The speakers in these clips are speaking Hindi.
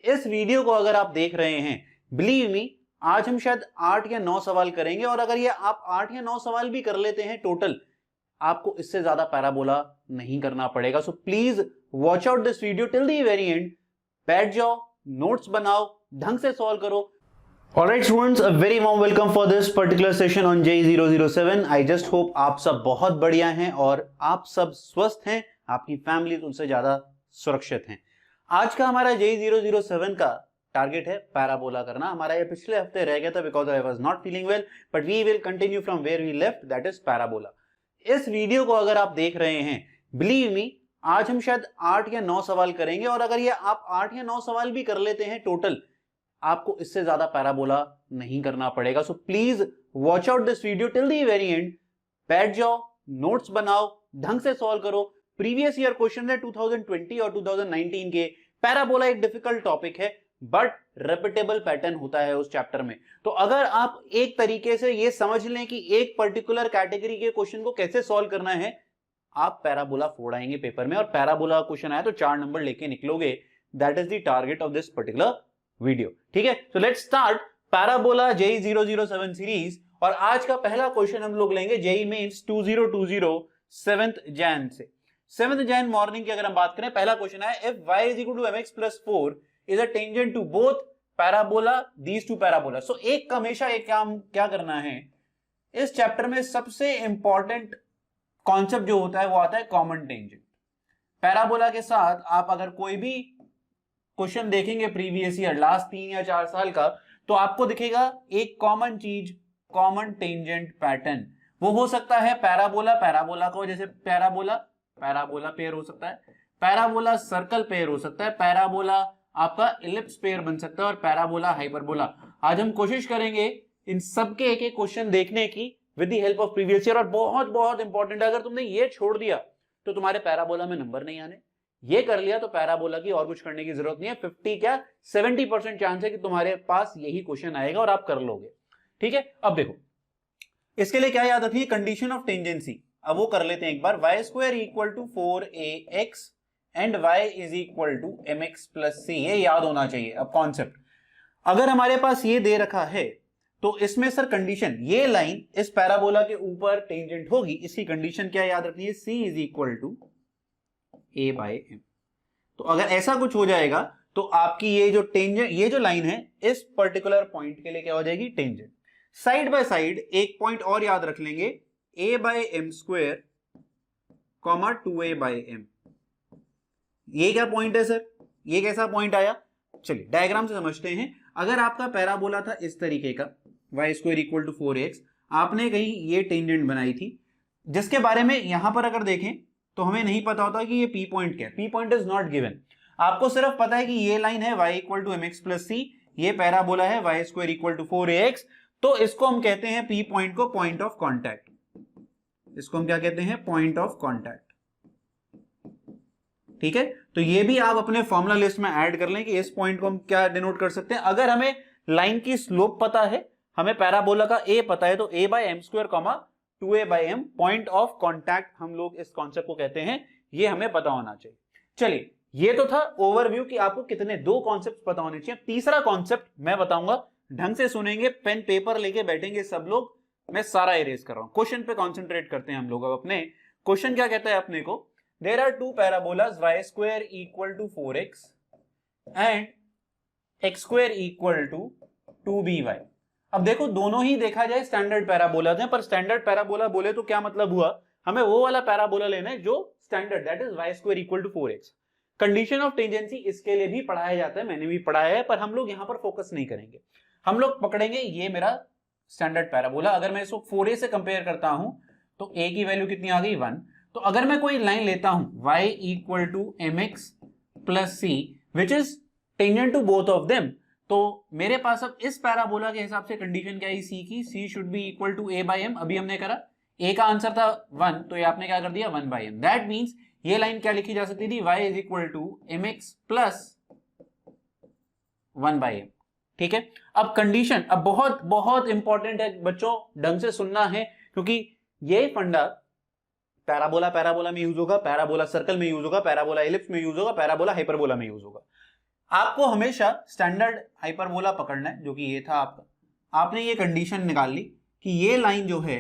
इस वीडियो को अगर आप देख रहे हैं, बिलीव मी, आज हम शायद 8 या 9 सवाल करेंगे और अगर ये आप 8 या 9 सवाल भी कर लेते हैं टोटल, आपको इससे ज्यादा पैराबोला नहीं करना पड़ेगा। So please watch out this video till the very and. बैठ जाओ, नोट्स बनाओ, ढंग से सॉल्व करो। Alright students, a very warm welcome for this particular session on JEE007। I just hope आप सब बहुत बढ़िया हैं और आप सब स्वस्थ हैं, आपकी फैमिली उनसे ज्यादा सुरक्षित हैं। आज का हमारा JEE007 का टारगेट है पैराबोला करना। हमारा ये पिछले हफ्ते रह गया था because I was not feeling well, but we will continue from where we left, that is parabola. इस वीडियो को अगर आप देख रहे हैं, बिलीव मी, आज हम शायद 8 या 9 सवाल करेंगे और अगर ये आप 8 या 9 सवाल भी कर लेते हैं टोटल, आपको इससे ज्यादा पैराबोला नहीं करना पड़ेगा। So please watch out this video till the very and. बैठ जाओ, नोट्स बनाओ, ढंग से सॉल्व करो। प्रीवियस ईयर क्वेश्चन है 2020 और 2019 के। पैराबोला एक डिफिकल्ट टॉपिक है बट रिपीटेबल पैटर्न होता है उस चैप्टर में। तो अगर आप एक तरीके से ये समझ लें कि एक पर्टिकुलर कैटेगरी के क्वेश्चन को कैसे सॉल्व करना है, आप पैराबोला फोड़ आएंगे पेपर में और पैराबोला क्वेश्चन आया तो 4 नंबर लेके निकलोगे। That is the target of this particular video. ठीक है, तो let's start parabola JEE007 series. और आज का पहला क्वेश्चन हम लोग लेंगे JEE मेंस 2020 7th जैन से। 7th जैन मॉर्निंग की अगर हम बात करें, पहला क्वेश्चन है if y is equal to mx plus 4 is a tangent to both parabola these two parabola। सो एक हमेशा एक काम क्या करना है, इस चैप्टर में सबसे इंपॉर्टेंट कॉन्सेप्ट जो होता है वो आता है कॉमन टेंजेंट। पैराबोला के साथ आप अगर कोई भी क्वेश्चन देखेंगे प्रीवियस ईयर लास्ट 3 या 4 साल का, तो आपको दिखेगा एक कॉमन चीज, कॉमन टेंजेंट पैटर्न। वो हो सकता है पैराबोला, पैराबोला को जैसे पैराबोला पैराबोला पेयर हो सकता है, पैराबोला सर्कल पेयर हो सकता है, पैराबोला आपका इलिप्स पेयर बन सकता है और पैराबोला हाइपरबोला। आज हम कोशिश करेंगे इन सबके एक एक क्वेश्चन देखने की with the help of previous year. और बहुत बहुत इंपॉर्टेंट है, अगर तुमने ये छोड़ दिया तो तुम्हारे पैराबोला में नंबर नहीं आने, ये कर लिया तो पैराबोला की और कुछ करने की जरूरत नहीं है। 50 क्या 70% चांस है कि तुम्हारे पास यही क्वेश्चन आएगा और आप कर लोगे। ठीक है, अब देखो इसके लिए क्या याद रखनी है, कंडीशन ऑफ टेंजेंसी। अब वो कर लेते हैं एक बार। y square equal to 4ax and y is equal to mx plus c, ये याद होना चाहिए। अब कॉन्सेप्ट अगर हमारे पास ये दे रखा है तो इसमें सर कंडीशन, ये लाइन इस पैराबोला के ऊपर टेंजेंट होगी, इसकी कंडीशन क्या याद रखनी है, c is equal to a by m। तो अगर ऐसा कुछ हो जाएगा तो आपकी ये जो टेंजेंट, ये जो लाइन है इस पर्टिकुलर पॉइंट के लिए क्या हो जाएगी, टेंजेंट। साइड बाय साइड एक पॉइंट और याद रख लेंगे, a by m square comma 2a by m। ये क्या पॉइंट है सर, ये कैसा पॉइंट आया, चलिए डायग्राम से समझते हैं। अगर आपका पैराबोला था इस तरीके का, y square equal to 4x, आपने कहीं ये टेंजेंट बनाई थी जिसके बारे में यहां पर अगर देखें तो हमें नहीं पता होता कि ये P पॉइंट क्या है। P point is not given, आपको सिर्फ पता है कि ये लाइन है y equal to mx plus c, ये पैराबोला है y square equal to 4ax। तो इसको हम कहते हैं P पॉइंट को पॉइंट ऑफ कॉन्टैक्ट। इसको हम क्या कहते हैं, पॉइंट ऑफ कॉन्टैक्ट। ठीक है, तो ये भी आप अपने फॉर्मूला लिस्ट में ऐड कर लें कि इस पॉइंट को हम क्या डिनोट कर सकते हैं। अगर हमें लाइन की स्लोप पता है, हमें पैराबोला का a पता है, तो a by m square comma 2a by m, point of contact हम लोग इस कॉन्सेप्ट को कहते हैं, ये हमें पता होना चाहिए। चलिए, ये तो था ओवरव्यू कि आपको कितने दो कॉन्सेप्ट पता होने चाहिए। तीसरा कॉन्सेप्ट मैं बताऊंगा, ढंग से सुनेंगे, पेन पेपर लेके बैठेंगे सब लोग। मैं सारा इरेज कर रहा हूं, क्वेश्चन पे कॉन्सेंट्रेट करते हैं हम लोग। अब अपने क्वेश्चन क्या कहता है अपने को, there are two parabolas y square equal to 4x and x square equal to 2by। अब देखो दोनों ही देखा जाए स्टैंडर्ड पैराबोला हैं, पर स्टैंडर्ड पैराबोला बोले तो क्या मतलब हुआ, हमें वो वाला पैराबोला लेना है जो standard, that is y square equal to 4x। Condition of tangency इसके लिए भी पढ़ाया जाता है, मैंने भी पढ़ाया है, पर हम लोग यहां पर फोकस नहीं करेंगे। हम लोग पकड़ेंगे ये मेरा स्टैंडर्ड पैराबोला। अगर मैं इसको 4a से कंपेयर करता हूं तो a की वैल्यू कितनी आ गई, 1। तो अगर मैं कोई लाइन लेता हूं y equal to mx plus c which is tangent to both of them, तो मेरे पास अब इस पैराबोला के हिसाब से कंडीशन क्या है c की, c should be equal to a by m। अभी हमने करा, a का आंसर था 1, तो ये आपने क्या कर दिया 1 बाय m। दैट मींस ये लाइन क्या लिखी जा सकती थी, y is equal to mx plus 1 by m। ठीक है, अब कंडीशन अब बहुत बहुत इंपॉर्टेंट है बच्चों, ढंग से सुनना है, क्योंकि ये फंडा पैराबोला पैराबोला में यूज होगा, पैराबोला सर्कल में यूज होगा, पैराबोला इलिप्स में यूज होगा, पैराबोला हाइपरबोला में यूज होगा। आपको हमेशा स्टैंडर्ड हाइपरबोला पकड़ना है, जो कि ये था आपका। आपने ये कंडीशन निकाल ली कि ये लाइन जो है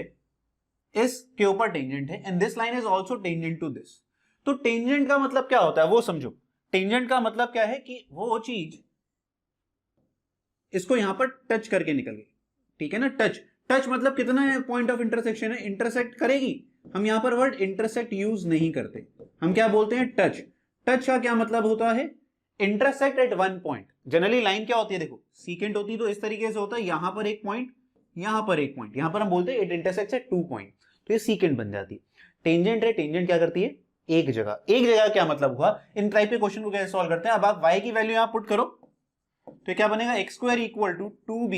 इसके ऊपर टेंजेंट है and this line is also tangent to this. तो टेंजेंट का मतलब क्या होता है वो समझो। टेंजेंट का मतलब क्या है कि वो चीज इसको यहां पर टच करके निकल गई, ठीक है ना। टच मतलब कितना पॉइंट ऑफ इंटरसेक्शन है, इंटरसेक्ट करेगी। हम यहां पर वर्ड इंटरसेक्ट यूज नहीं करते, हम क्या बोलते हैं टच। टच का क्या मतलब होता है, intersect at one point. Generally line क्या होती है देखो, सीकेंट होती है तो इस तरीके से होता है, यहां पर एक पॉइंट, यहां पर एक पॉइंट, यहां पर हम बोलते हैं इट इंटरसेक्ट्स एट 2 पॉइंट, तो ये सीकेंट बन जाती है। टेंजेंट है, टेंजेंट क्या करती है, एक जगह क्या मतलब हुआ। इन टाइप के क्वेश्चन को कैसे सॉल्व करते हैं, अब आप y की वैल्यू यहां पुट करो तो क्या बनेगा, x square equal to 2b,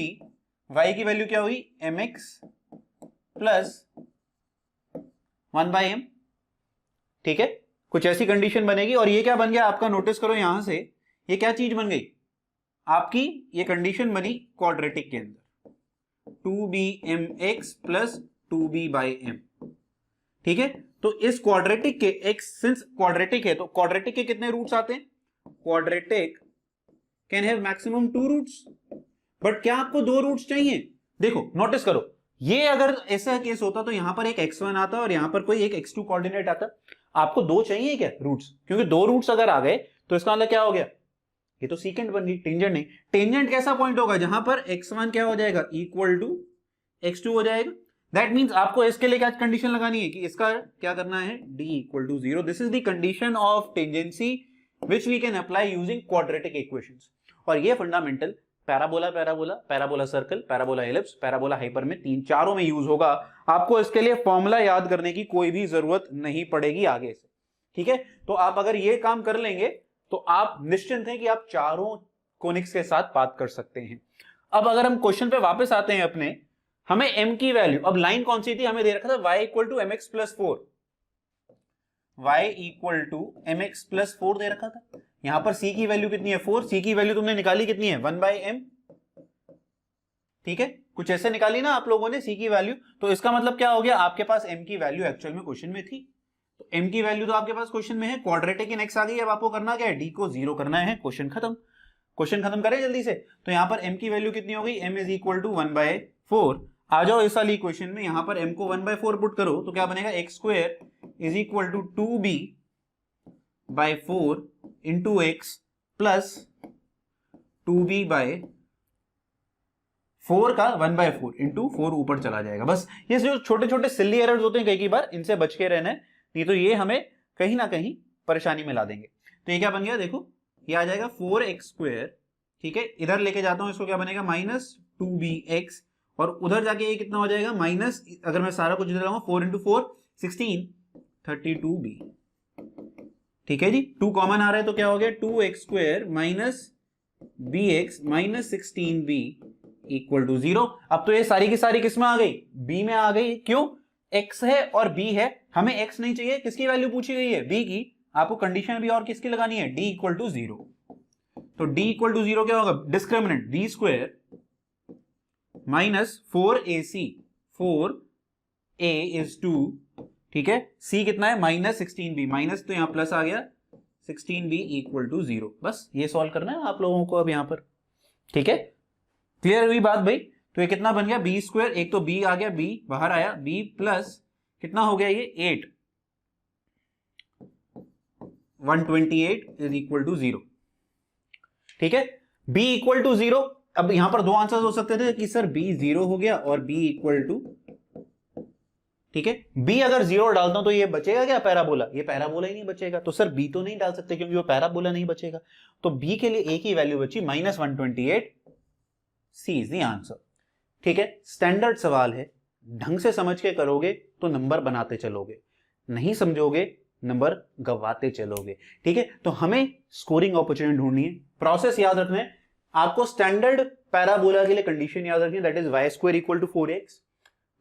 y की वैल्यू क्या हुई mx प्लस 1/m, ठीक है। कुछ ऐसी कंडीशन बनेगी और ये क्या बन गया आपका, नोटिस करो यहां से ये क्या चीज बन गई आपकी, ये कंडीशन बनी क्वाड्रेटिक के अंदर 2bmx प्लस 2b/m, ठीक है। तो इस क्वाड्रेटिक के x, सिंस क्वाड्रेटिक है तो क्वाड्रेटिक के कितने रूट्स आते हैं, quadratic can have maximum 2 roots, but क्या आपको 2 रूट्स चाहिए। देखो नोटिस करो, ये अगर ऐसा केस होता तो यहां पर एक x1 आता और यहां पर कोई एक x2 कोऑर्डिनेट आता। आपको 2 चाहिए क्या रूट्स, क्योंकि 2 रूट्स अगर आ गए तो इसका मतलब क्या हो गया, ये तो सीकेंट बन गई, टेंजेंट नहीं। टेंजेंट कैसा पॉइंट होगा, जहां पर x1 क्या हो जाएगा इक्वल टू x2 हो जाएगा। दैट मींस आपको इसके लिए क्या कंडीशन लगानी है कि इसका क्या करना है, d equal to 0। This is the condition of tangency which we can apply using quadratic equations. और ये fundamental parabola circle, parabola ellipse, parabola hyper में चारों में यूज होगा। आपको इसके लिए फॉर्मूला याद करने की कोई भी जरूरत नहीं पड़ेगी आगे से, ठीक है। तो आप अगर ये काम कर लेंगे तो आप निश्चिंत हैं कि आप चारों कोनिक्स के साथ बात कर सकते हैं। अब अगर हम क्वेश्चन पे वापस आते हैं अपने, हमें m की वैल्यू, अब लाइन कौन सी थी, हमें दे रखा था y equal to mx plus 4, y equal to mx plus 4 दे रखा था। यहां पर c की वैल्यू कितनी है 4, c की वैल्यू तुमने निकाली कितनी है 1/m, ठीक है। कुछ ऐसे निकाली ना आप लोगों ने c की वैल्यू, तो इसका मतलब क्या हो गया, आपके पास m की वैल्यू एक्चुअल में क्वेश्चन में थी। तो m की वैल्यू तो आपके पास क्वेश्चन में है, क्वाड्रेटिक इन x आ गई। अब आपको करना क्या है, d को 0 करना है, क्वेश्चन खत्म करें जल्दी से। तो यहां पर m की वैल्यू कितनी हो गई, m इज इक्वल टू 1/4। आ जाओ इस वाली इक्वेशन में, यहां पर m को 1/4 पुट करो तो क्या बनेगा, x square is equal to 2b/4 into x plus 2b/4 का 1/4 इंटू 4 ऊपर चला जाएगा। बस ये जो छोटे छोटे सिली एरर्स होते हैं कई बार, इनसे बच के रहना है, नहीं तो ये हमें कहीं ना कहीं परेशानी में ला देंगे। तो ये क्या बन गया, देखो ये आ जाएगा 4x स्क्वायर, ठीक है। इधर लेके जाता हूं इसको, क्या बनेगा माइनस 2bx, और उधर जाके ये कितना हो जाएगा माइनस, अगर मैं सारा कुछ इधर लाऊंगा 4 इंटू 4 16 32b, ठीक है जी। 2 कॉमन आ रहा है तो क्या हो गया 2x square minus bx minus 16b equal to 0। अब तो ये सारी की सारी किस में आ गई, b में आ गई। क्यों, x है और b है, हमें x नहीं चाहिए, किसकी वैल्यू पूछी गई है, b की। आपको कंडीशन भी और किसकी लगानी है, d इक्वल टू 0। तो d इक्वल टू 0 क्या होगा, discriminant b square minus 4ac, 4a is 2, ठीक है। c कितना है माइनस 16b, माइनस तो यहां प्लस आ गया 16b इक्वल टू 0। बस ये सॉल्व करना है आप लोगों को अब यहां पर, ठीक है। क्लियर हुई बात भाई। तो ये कितना बन गया b स्क्वायर, एक तो b आ गया, b बाहर आया, b प्लस कितना हो गया ये 8, 128 इज इक्वल टू 0, ठीक है। b equal to 0। अब यहां पर दो आंसर्स हो सकते थे कि सर b 0 हो गया और b इक्वल टू, ठीक है। b अगर 0 डालता हूं तो ये बचेगा क्या पैराबोला, ये पैराबोला ही नहीं बचेगा। तो सर b तो नहीं डाल सकते क्योंकि वो पैराबोला नहीं बचेगा। तो b के लिए एक ही वैल्यू बची minus 128, C is the answer, ठीक है। स्टैंडर्ड सवाल है, ढंग से समझ के करोगे तो नंबर बनाते चलोगे, नहीं समझोगे नंबर गवाते चलोगे, ठीक है। तो हमें स्कोरिंग अपॉर्चुनिटी ढूंढनी है। प्रोसेस याद रखना है आपको, स्टैंडर्ड पैराबोला के लिए कंडीशन याद रखनी है, that is y square equal to 4x,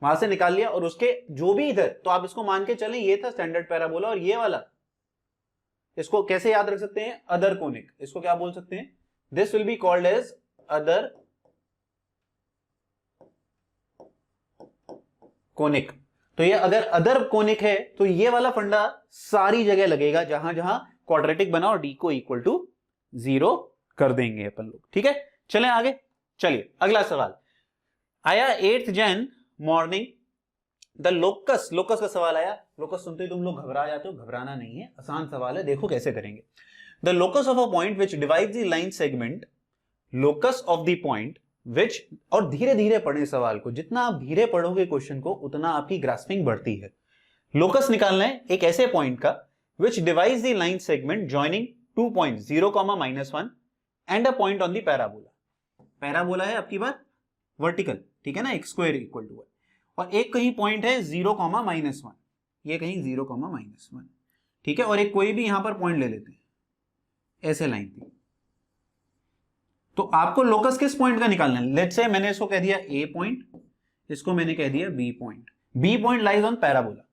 वहां से निकाल लिया, और उसके जो भी इधर, तो आप इसको मान के चलें ये था स्टैंडर्ड पैराबोला, और ये वाला इसको कैसे याद रख सकते हैं, अदर कोनिक। इसको क्या बोल सकते हैं, this will be called as other conic. तो ये अगर अदर कोनिक है तो ये वाला फंडा सारी जगह लगेगा जहां जहां क्वाड्रेटिक बना और d को इक्वल टू 0 कर देंगे अपन लोग। ठीक है, चलें आगे। चलिए अगला सवाल आया 8 जन मॉर्निंग द लोकस का सवाल आया। लोकस सुनते ही तुम लोग घबरा जाते हो, घबराना नहीं है, आसान सवाल है, देखो कैसे करेंगे। The locus of a point which divides the line segment, locus of the point which, और धीरे धीरे पढ़ें सवाल को, जितना आप धीरे पढ़ोगे क्वेश्चन को उतना आपकी ग्रास्पिंग बढ़ती है। लोकस निकालना है एक ऐसे पॉइंट का विच divides the line segment joining 2 points 0, -1 and a point on the parabola. Parabola है आपकी बात वर्टिकल, ठीक है ना, x स्क्वायर इक्वल टू 1, और एक कहीं पॉइंट है 0, -1, ये कहीं 0, -1, ठीक है, और एक कोई भी यहां पर पॉइंट ले लेते हैं, ऐसे लाइन थी। तो आपको लोकस किस पॉइंट का निकालना है? लेट्स से मैंने इसको कह दिया A पॉइंट, इसको मैंने कह दिया B point. B point lies on parabola.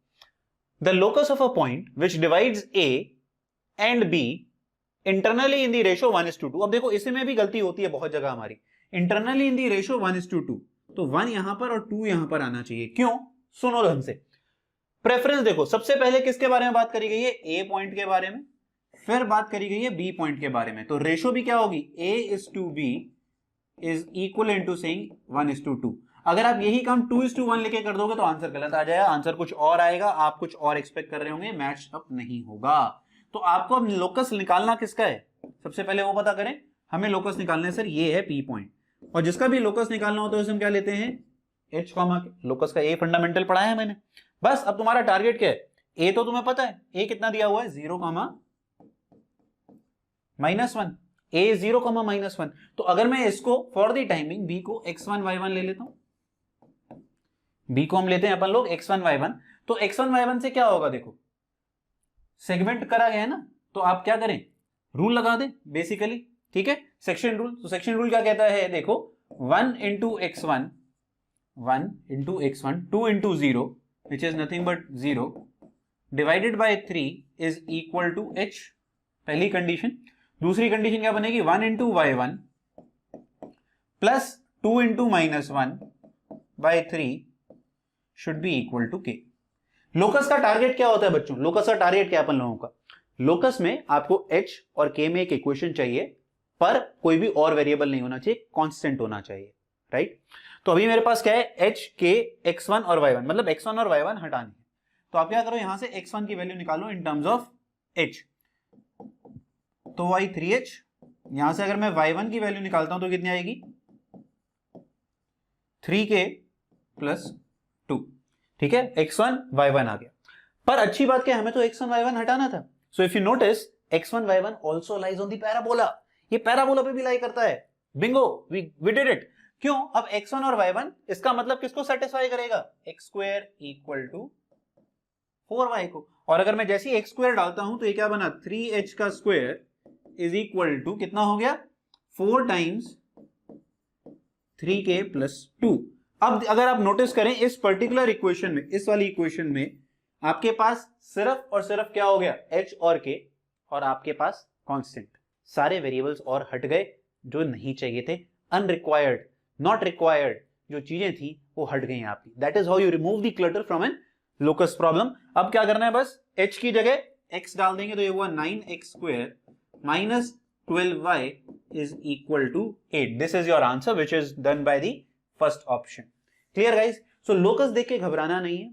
The locus of a point which divides A and B internally in the ratio 1:2। अब देखो इसमें भी गलती होती है बहुत जगह हमारी, इंटरनली इन द रेशियो 1:2, तो 1 यहां पर और 2 यहां पर आना चाहिए। क्यों? सुनो ध्यान से। प्रेफरेंस देखो, सबसे पहले किसके बारे में बात करी गई है? A पॉइंट के बारे में, फिर बात करी गई है B पॉइंट के बारे में। तो रेशियो भी क्या होगी? A:B is equal into saying 1:2। अगर आप यही काम 2:1 लेके कर दोगे तो आंसर गलत आ जाएगा, आंसर कुछ और आएगा, आप कुछ और एक्सपेक्ट कर रहे होंगे, मैच अप नहीं होगा। तो आपको अब लोकस निकालना किसका है सबसे पहले वो पता करें। हमें लोकस निकालना है सर, ये है P पॉइंट, और जिसका भी लोकस निकालना होता है उसे हम क्या लेते हैं? H, लोकस का A फंडामेंटल पढ़ा है मैंने। बस अब तुम्हारा टारगेट क्या है? A तो तुम्हें पता है, A कितना दिया हुआ है? 0, -1, A 0, -1। तो अगर मैं इसको फॉर द टाइमिंग B को x1 y1 ले लेता हूं, B को हम लेते हैं अपन लोग x1 y1, तो x1 y1 से क्या होगा? देखो सेगमेंट करा गया है ना, तो आप क्या करें? रूल लगा दें बेसिकली, ठीक है, सेक्शन रूल। तो सेक्शन रूल क्या कहता है? देखो 1 × x1, 2 × 0 which is nothing but 0 divided by 3 is equal to h, पहली कंडीशन। दूसरी कंडीशन क्या बनेगी? 1 × y1 plus 2 × -1 by 3 should be equal to k। Locus का टारगेट क्या होता है बच्चों? लोकस का टारगेट क्या अपन लोगों का? लोकस में आपको h और k में एक इक्वेशन चाहिए, पर कोई भी और वेरिएबल नहीं होना चाहिए, कांस्टेंट होना चाहिए, राइट। तो अभी मेरे पास क्या है? h, k, x1 और y1, मतलब x1 और y1 हटाने हैं। तो आप क्या करो, यहां से x1 की वैल्यू निकालो इन टर्म्स ऑफ h, तो y 3h। यहां से अगर मैं y1 की वैल्यू निकालता हूं तो कितनी आएगी? 3k + 2, ठीक है, x1 y1 आ गया। पर अच्छी बात क्या है, हमें तो x1 y1 हटाना था। So if you notice x1 y1 also lies on the parabola, ये पैराबोला पे भी लाई करता है। Bingo, we did it. क्यों? अब x1 और y1 इसका मतलब किसको सेटिस्फाई करेगा? x² = 4y को। और अगर मैं जैसे ही x² डालता हूं तो ये क्या बना? 3h का स्क्वायर इज इक्वल टू कितना हो गया? 4 टाइम्स 3k + 2। अब अगर आप नोटिस करें इस पर्टिकुलर इक्वेशन में, इस वाली इक्वेशन में आपके पास सिर्फ और सिर्फ क्या हो गया? h और k, और आपके पास कांस्टेंट। सारे वेरिएबल्स और हट गए जो नहीं चाहिए थे, अनरिक्वायर्ड, नॉट रिक्वायर्ड जो चीजें थी वो हट गई आपकी। That is how you remove the clutter from an locus problem. अब क्या करना है? बस h की जगह x डाल देंगे तो ये हुआ 9x² - 12y is equal to 8। This is your answer which is done by the first option। Clear guys? So locus देख के घबराना नहीं है।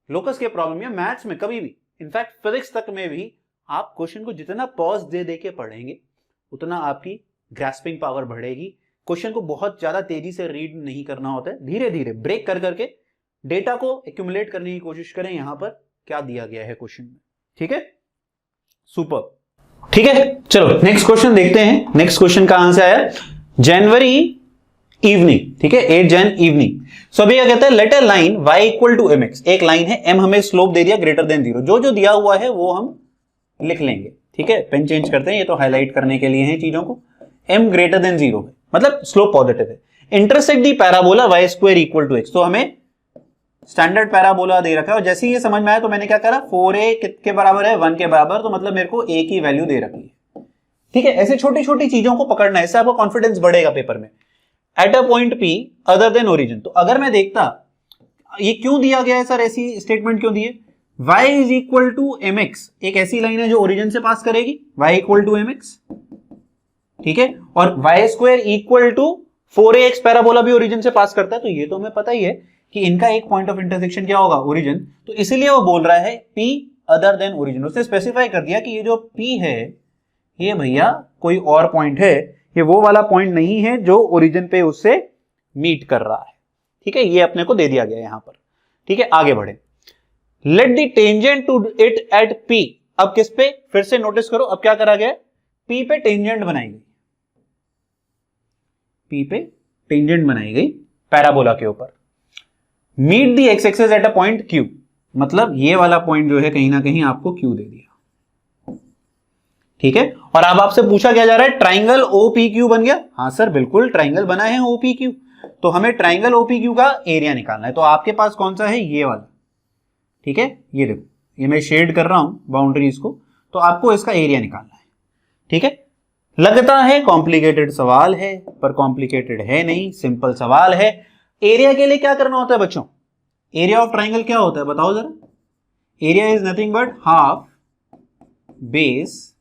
लोकस के प्रॉब्लम या मैथ्स में कभी भी, इनफैक्ट फिजिक्स तक में भी, आप क्वेश्चन को जितना पॉज दे के पढ़ेंगे उतना आपकी ग्रास्पिंग पावर बढ़ेगी। क्वेश्चन को बहुत ज्यादा तेजी से रीड नहीं करना होता है, धीरे धीरे ब्रेक कर करके डेटा को एक्यूमुलेट करने की कोशिश करें। यहां पर क्या दिया गया है क्वेश्चन में, ठीक है, सुपर, ठीक है। चलो नेक्स्ट क्वेश्चन देखते हैं। नेक्स्ट क्वेश्चन का आंसर आया जनवरी इवनिंग, ठीक है, 8 जन इवनिंग। सो अभी क्या कहता है? Let a line y = mx, एक लाइन है, m हमें स्लोप दे दिया > 0। जो जो दिया हुआ है वो हम लिख लेंगे, ठीक है, पेन चेंज करते हैं, ये तो हाईलाइट करने के लिए है चीजों को। m > 0 है, मतलब स्लोप पॉजिटिव है। इंटरसेक्ट दी पैराबोला y² = x, तो हमें स्टैंडर्ड पैराबोला दे रखा है, और जैसे ही ये समझ में आया तो मैंने क्या करा? 4a के बराबर है 1 के बराबर, तो मतलब मेरे को a की वैल्यू दे रखी है, ठीक है। ऐसे छोटी छोटी चीजों को पकड़ना है, इससे आपको कॉन्फिडेंस बढ़ेगा पेपर में। Eight a point p other than origin, तो अगर मैं देखता ये क्यों दिया गया है सर, ऐसी स्टेटमेंट क्यों दी है? y = mx, एक ऐसी लाइन है जो ओरिजिन से पास करेगी, y = mx, ठीक है, और y square equal to 4ax parabola भी ओरिजिन से पास करता है, तो ये तो हमें पता ही है कि इनका एक पॉइंट ऑफ इंटरसेक्शन क्या होगा, ओरिजिन। तो इसीलिए वो बोल रहा है P अदर देन ओरिजिन। उसने स्पेसिफाई कर दिया कि ये जो P है ये भैया कोई और पॉइंट है, ये वो वाला पॉइंट नहीं है जो ओरिजिन पे उससे मीट कर रहा है। ठीक है, ये अपने को दे दिया गया यहां पर। ठीक है, आगे बढ़े। Let the tangent to it at P। अब किस पे, फिर से नोटिस करो, अब क्या करा गया, P पे टेंजेंट बनाई गई, P पे टेंजेंट बनाई गई पैराबोला के ऊपर। Meet the x axis at a point Q, मतलब ये वाला पॉइंट जो है कहीं ना कहीं आपको Q दे दिया। ठीक है, और अब आपसे पूछा क्या जा रहा है, ट्राइंगल OPQ बन गया। हाँ सर बिल्कुल, ट्राइंगल बना है OPQ, तो हमें ट्राइंगल OPQ का एरिया निकालना है। तो आपके पास कौन सा है, ये वाला। ठीक है, ये देखो, ये मैं शेड कर रहा हूं बाउंड्रीज को, तो आपको इसका एरिया निकालना है। ठीक है, लगता है कॉम्प्लिकेटेड सवाल है, पर कॉम्प्लिकेटेड है नहीं, सिंपल सवाल है। एरिया के लिए क्या करना होता है बच्चों, एरिया ऑफ ट्राइंगल क्या होता है बताओ जरा। Area is nothing but half base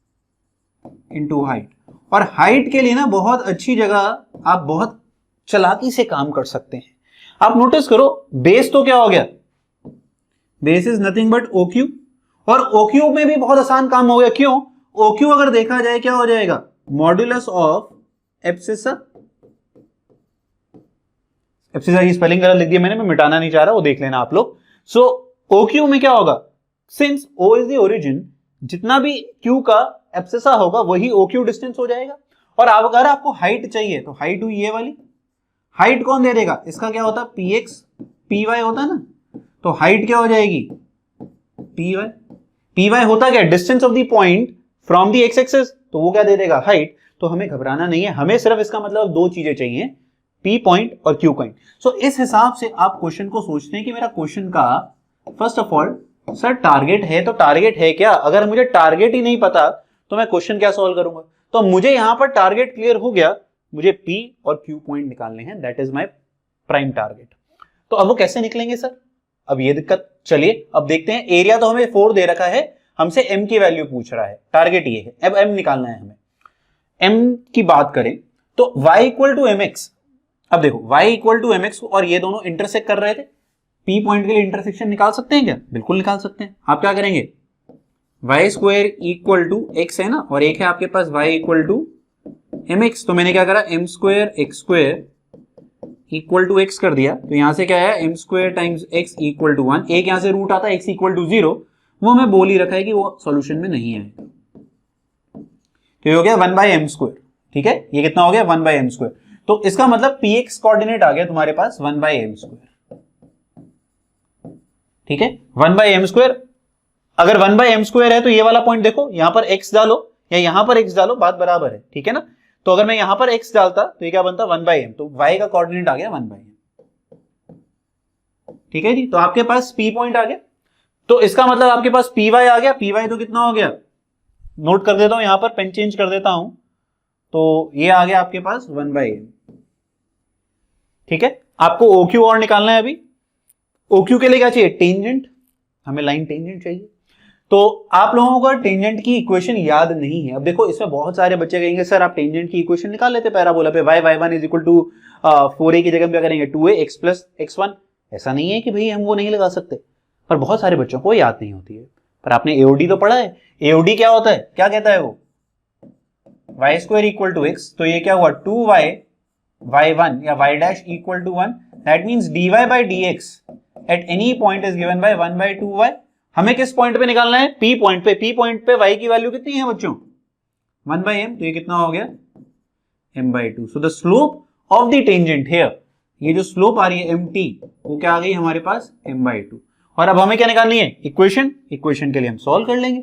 into height. और हाइट के लिए ना बहुत अच्छी जगह, आप बहुत चालाकी से काम कर सकते हैं। आप नोटिस करो, बेस तो क्या हो गया, base is nothing but OQ, और OQ में भी बहुत आसान काम हो गया। क्यों, OQ अगर देखा जाए क्या हो जाएगा, मॉड्यूलस ऑफ एब्सिसा। एब्सिसा की स्पेलिंग गलत लिख दी मैंने, मैं मिटाना नहीं चाह रहा, वो देख लेना आप लोग। सो OQ में क्या होगा, since O is the origin, जितना भी Q का एब्सिसा होगा वही OQ डिस्टेंस हो जाएगा। और अगर आपको हाइट चाहिए तो हाइट हुई ये वाली, हाइट कौन दे देगा, इसका क्या होता है PX PY होता है ना, तो हाइट क्या हो जाएगी PY। PY होता क्या, distance of the point from the x axis, तो वो क्या दे देगा हाइट। तो हमें घबराना नहीं है, हमें सिर्फ इसका मतलब दो चीजें चाहिए, P पॉइंट और Q पॉइंट। सो इस हिसाब से आप क्वेश्चन को सोचते हैं कि मेरा क्वेश्चन का first of all sir target है, तो टारगेट है क्या। अगर मुझे टारगेट ही नहीं पता तो मैं क्वेश्चन क्या सॉल्व करूंगा। तो मुझे यहां पर टारगेट क्लियर हो गया, मुझे P और Q पॉइंट निकालने हैं, that is my prime target. तो अब वो कैसे निकलेंगे सर, अब ये दिक्कत, चलिए अब देखते हैं। एरिया तो हमें 4 दे रखा है, हमसे M की वैल्यू पूछ रहा है, टारगेट ये है, अब M निकालना है हमें। M की बात करें तो y इक्वल टू mx। अब देखो y इक्वल टू mx और ये दोनों इंटरसेक्ट कर रहे थे, P पॉइंट के लिए इंटरसेक्शन निकाल सकते हैं क्या, बिल्कुल निकाल सकते हैं। आप क्या करेंगे, y square equal to x है ना, और एक है आपके पास y इक्वल टू mx, तो मैंने क्या करा, m square x square equal to x कर दिया। तो यहां से क्या है, m square times x equal to 1, एक यहां से रूट आता है x इक्वल टू 0, वो मैं बोल ही रखा है कि वो सॉल्यूशन में नहीं आएगा। तो ये हो गया 1 बाई एम स्क्वायर। ठीक है, ये कितना हो गया 1 बाई एम स्क्वायर। तो इसका मतलब px कोऑर्डिनेट आ गया तुम्हारे पास 1 बाई एम स्क्वायर। ठीक है, 1 बाई एम स्क्वायर, अगर 1 बाई एम स्क्वायर है तो ये वाला पॉइंट देखो, यहां पर x डालो या यहां पर x डालो, बात बराबर है। ठीक है ना, तो अगर मैं यहां पर x डालता तो ये क्या बनता 1 बाई एम, तो y का कोऑर्डिनेट आ गया 1 बाई एम। ठीक है जी, तो आपके पास p पॉइंट आ गया, तो इसका मतलब आपके पास py आ गया। py तो कितना हो गया, नोट कर देता हूं, यहां पर पेन चेंज कर देता हूं, तो ये आ गया आपके पास 1 बाई एम। ठीक है, आपको OQ और निकालना है अभी। OQ के लिए क्या चाहिए, टेंजेंट, हमें लाइन टेंजेंट चाहिए। तो आप लोगों को टेंजेंट की इक्वेशन याद नहीं है। अब देखो इसमें बहुत सारे बच्चे कहेंगे सर आप टेंजेंट की इक्वेशन निकाल लेते पैराबोला पे, y1 is equal to 4a की जगह क्या करेंगे 2a x प्लस x1। ऐसा नहीं है कि भाई हम वो नहीं लगा सकते, पर बहुत सारे बच्चों को याद नहीं होती है। पर आपने AOD तो पढ़ा है, AOD क्या होता है, क्या कहता है वो, y square equal to x, तो ये क्या हुआ 2y y1 या y dash equal to 1, that means dy by dx at any point is given by 1 by 2y। हमें किस पॉइंट पे निकालना है, P पॉइंट पे। P पॉइंट पे y की वैल्यू कितनी है बच्चों 1 बाय m, तो ये कितना हो गया m by 2। So the slope of the tangent here, ये जो स्लोप आ रही है mt, वो क्या आ गई हमारे पास m बाय 2। और अब हमें क्या निकालनी है, इक्वेशन। इक्वेशन के लिए हम सॉल्व कर लेंगे,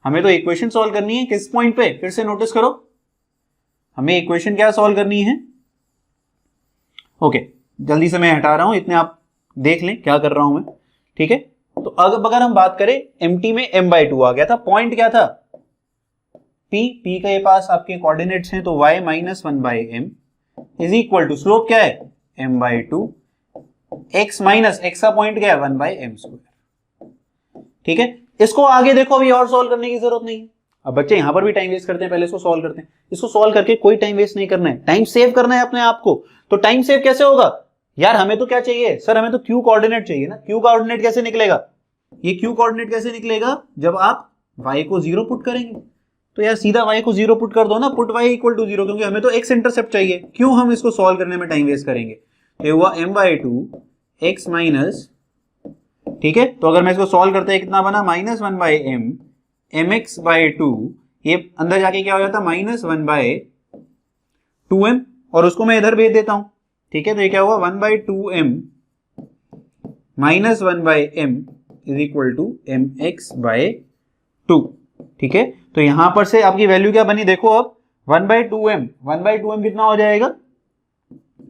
हमें तो इक्वेशन सॉल्व करनी है किस पॉइंट पे, फिर से नोटिस करो, हमें इक्वेशन क्या सॉल्व करनी है। ओके, जल्दी से मैं हटा रहा हूं, इतने आप देख लें क्या कर रहा हूं मैं। ठीक है, तो अगर हम बात करें mt में m बाय 2 आ गया था, पॉइंट क्या था p के पास आपके कोऑर्डिनेट्स हैं, तो y minus 1 by m is equal to slope क्या है m by 2, x minus x का पॉइंट क्या है 1 बाय m स्क्वायर। ठीक है, इसको आगे देखो, अभी और सॉल्व करने की जरूरत नहीं है। अब बच्चे यहां पर भी टाइम वेस्ट करते हैं, पहले इसको सॉल्व करते हैं। इसको सॉल्व करके कोई टाइम वेस्ट नहीं करना है, टाइम सेव करना है अपने आप को। तो टाइम सेव कैसे होगा यार, हमें तो क्या चाहिए सर, हमें तो क्यू कोऑर्डिनेट चाहिए ना। क्यू कोऑर्डिनेट कैसे निकलेगा, ये क्यू कोऑर्डिनेट कैसे निकलेगा, जब आप y को 0 पुट करेंगे। तो यार सीधा y को 0 पुट कर दो ना, पुट y इक्वल टू 0, क्योंकि हमें तो x इंटरसेप्ट चाहिए, क्यों हम इसको सॉल्व करने में टाइम वेस्ट करेंगे। ये हुआ m/2 x माइनस, ठीक है। तो अगर मैं इसको सॉल्व करते हैं कितना बना, -1/m mx/2, ये अंदर जाके क्या हो जाता -1/2m, और उसको मैं इधर भेज देता हूं, ठीक है। तो ये क्या हुआ 1/2m -1/m is equal to mx/2, ठीक है। तो यहां पर से आपकी वैल्यू क्या बनी, देखो अब 1/2m कितना हो जाएगा,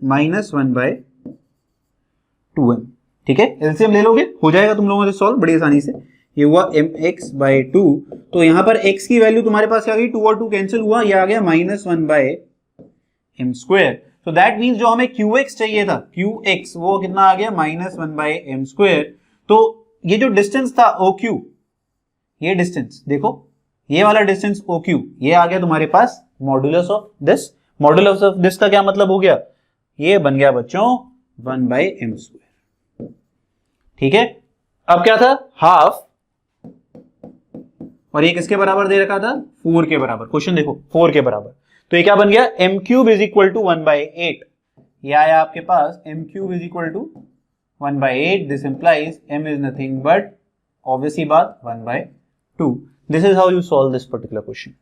-1/2m, ठीक है। एलसीएम ले लोगे, हो जाएगा तुम लोगों से सॉल्व बड़ी आसानी से। ये हुआ mx/2, तो यहां पर x की वैल्यू तुम्हारे पास क्या आ गई, 2 और 2 कैंसिल हुआ, ये आ गया -1/m²। तो दैट मींस जो हमें qx चाहिए था, qx वो कितना आ गया, -1/m²। तो ये जो डिस्टेंस था OQ, ये डिस्टेंस देखो, ये वाला डिस्टेंस OQ, ये आ गया तुम्हारे पास modulus of this. Modulus of this का क्या मतलब हो गया, ये बन गया बच्चों 1/m², ठीक है। अब क्या था, हाफ, और ये किसके बराबर दे रखा था, 4 के बराबर। क्वेश्चन देखो 4 के बराबर, तो ये क्या बन गया, m³ इज इक्वल टू 1/8। ये आया आपके पास m³ is equal to 1/8। This implies m is nothing but, obvious ही बात, 1/2। This is how you solve this particular question.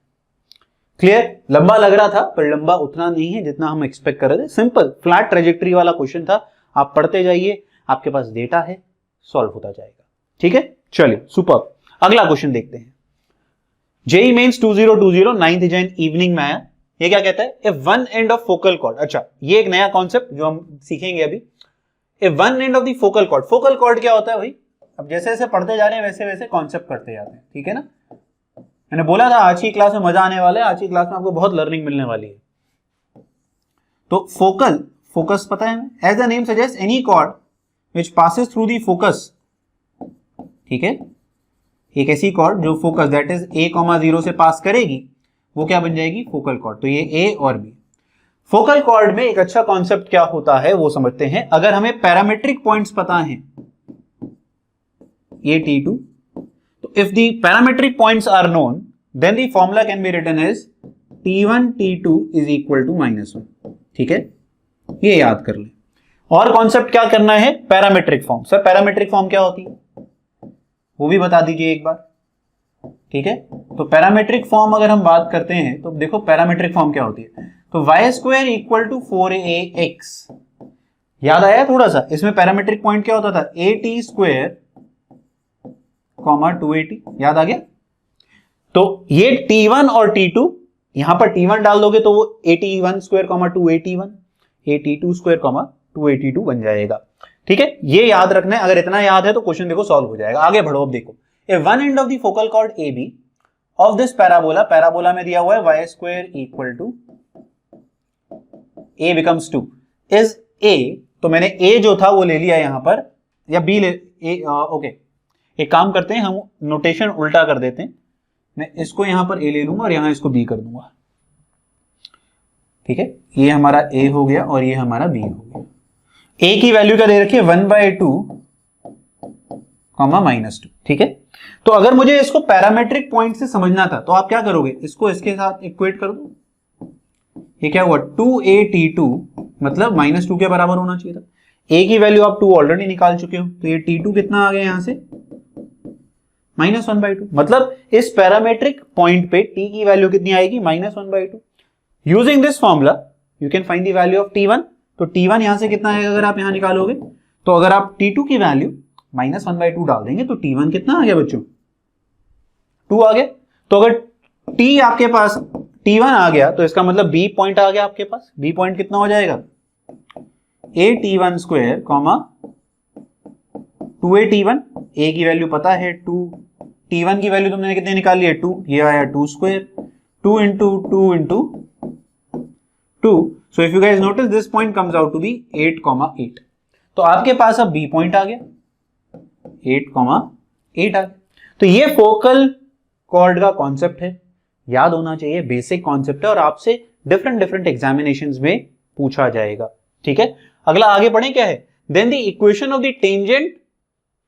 Clear, लंबा लग रहा था पर लंबा उतना नहीं है जितना हम एक्सपेक्ट कर रहे थे। सिंपल फ्लैट ट्रेजेक्टरी वाला क्वेश्चन था, आप पढ़ते जाइए, आपके पास डेटा है, सॉल्व होता जाएगा, ठीक है। चलिए सुपर, अगला क्वेश्चन देखते हैं। JEE mains 2020 9th Jain evening में आया। ये क्या कहता है, a one end of focal chord. अच्छा, ये एक नया कॉन्सेप्ट जो हम सीखेंगे अभी, a one end of the focal chord. Focal chord क्या होता है भाई, अब जैसे जैसे पढ़ते जा रहे हैं वैसे वैसे कॉन्सेप्ट करते जाते हैं, ठीक है ना। मैंने बोला था आज की क्लास में मजा आने वाला है, आज की क्लास में आपको बहुत लर्निंग मिलने वाली है। तो फोकल, फोकस पता है, as the name suggest any chord which passes through the focus, ठीक है। एक ऐसी कॉर्ड जो फोकस दैट इज a,0 से पास करेगी, वो क्या बन जाएगी, फोकल कॉर्ड। तो ये A और B। फोकल कॉर्ड में एक अच्छा कॉन्सेप्ट क्या होता है वो समझते हैं। अगर हमें पैरामीट्रिक पॉइंट्स पता है, ये T2, तो if the parametric points are known then the formula can be written as T1 T2 is equal to -1, ठीक है। ये याद कर ले। और कॉन्सेप्ट क्या करना है, parametric form. Sir parametric form क्या होती है वो भी बता दीजिए एक बार, ठीक है। तो पैरामीट्रिक फॉर्म अगर हम बात करते हैं तो देखो पैरामीट्रिक फॉर्म क्या होती है, तो y² इक्वल टू 4ax। याद आया थोड़ा सा, इसमें पैरामीट्रिक पॉइंट क्या होता था, at² 2at, याद आ गया। तो ये T1 और T2, यहां पर T1 डाल दोगे तो वो at1² 2at1, at2² 2at2 बन जाएगा, ठीक है। ये याद रखना है, अगर इतना याद है तो क्वेश्चन देखो सॉल्व हो जाएगा। आगे बढ़ो, अब देखो, a one end of the focal chord AB of this parabola, parabola में दिया हुआ है y² equal to a becomes 2 is A। तो मैंने A जो था वो ले लिया यहां पर, या B ले ओके। एक काम करते हैं, हम नोटेशन उल्टा कर देते हैं, मैं इसको यहां पर A ले लूंगा और यहां इसको B कर दूंगा, ठीक है। ये हमारा A हो गया और ये हमारा B हो गया। A की वैल्यू क्या दे रखी है, 1/2 -2, ठीक है। तो अगर मुझे इसको पैरामीट्रिक पॉइंट से समझना था तो आप क्या करोगे, इसको इसके साथ इक्वेट कर दो। ये क्या हुआ, 2at2 मतलब -2 के बराबर होना चाहिए था। A की वैल्यू आप 2 ऑलरेडी निकाल चुके हो, तो ये T2 कितना आ गया यहां से, -1/2। मतलब इस पैरामीट्रिक पॉइंट पे T की वैल्यू कितनी आएगी, -1/2। Using this formula you can find the value of T1। तो T1 यहां से कितना आएगा अगर आप यहां निकालोगे, तो अगर आप T2 की वैल्यू -1/2 डाल देंगे तो T1 कितना आ गया बच्चों, 2 आ गया। तो अगर T आपके पास T1 आ गया तो इसका मतलब B पॉइंट आ गया आपके पास। B पॉइंट कितना हो जाएगा, at1² 2at1। A की वैल्यू पता है 2, T1 की वैल्यू तुमने कितने निकाल लिया, 2, ये आया 2², 2 into 2 into 2। So if you guys notice this point comes out to be 8,8। तो आपके पास अब B पॉइंट आ गया, 8,8 आ गया। तो ये फोकल कॉर्ड का कॉन्सेप्ट है। याद होना चाहिए, बेसिक कॉन्सेप्ट है और आपसे डिफरेंट डिफरेंट एग्जामिनेशंस में पूछा जाएगा। ठीक है, अगला आगे पढ़ें क्या है, then the equation of the tangent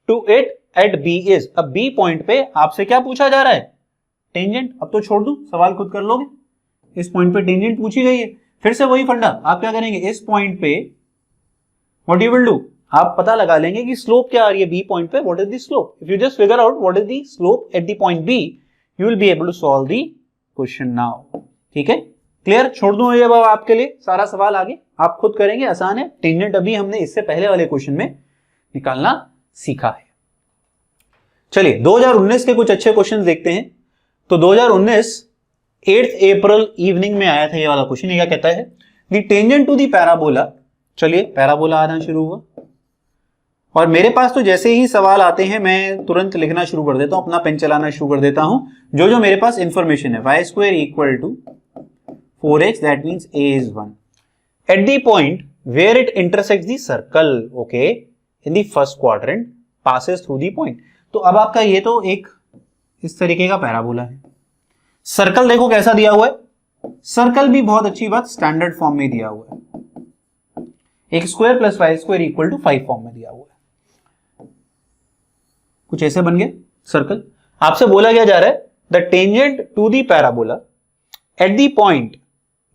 to it at B is, अब बी पॉइंट पे आपसे क्या पूछा जा रहा है, टेंजेंट। अब तो छोड़ दूं, सवाल खुद कर लोगे, इस पॉइंट पे टेंजेंट पूछी गई है, फिर से वही फंडा, आप क्या करेंगे, इस पॉइंट पे व्हाट यू विल डू, आप पता लगा लेंगे कि स्लोप क्या आ रही है बी पॉइंट पे, what is the slope, if you just figure out what is the slope at the point B, you will be able to solve the question now. ठीक है, क्लियर, छोड़ दूं ये बाबा आपके लिए सारा सवाल, आगे आप खुद करेंगे, आसान है। टेंजेंट अभी हमने इससे पहले वाले क्वेश्चन में निकालना सीखा है। चलिए 2019 के कुछ अच्छे क्वेश्चन देखते हैं। तो 2019 8 अप्रैल इवनिंग में आया था ये वाला क्वेश्चन। ये क्या कहता है, the tangent to the parabola, चलिए पैराबोला आना शुरू हुआ और मेरे पास तो जैसे ही सवाल आते हैं मैं तुरंत लिखना शुरू कर देता हूं, अपना पेन चलाना शुरू कर देता हूं, जो जो मेरे पास इंफॉर्मेशन है, y square equal to 4x, that means a is 1 at the point where it intersects the circle, okay, in the first quadrant passes through the point. तो अब आपका ये तो एक इस तरीके का पैराबोला है, सर्कल देखो कैसा दिया हुआ है, सर्कल भी बहुत अच्छी बात स्टैंडर्ड फॉर्म में दिया हुआ है, x square plus y square equal to 5 form में दिया हुआ है, कुछ ऐसे बन गया सर्कल। आपसे बोला क्या जा रहा है, the tangent to the parabola at the point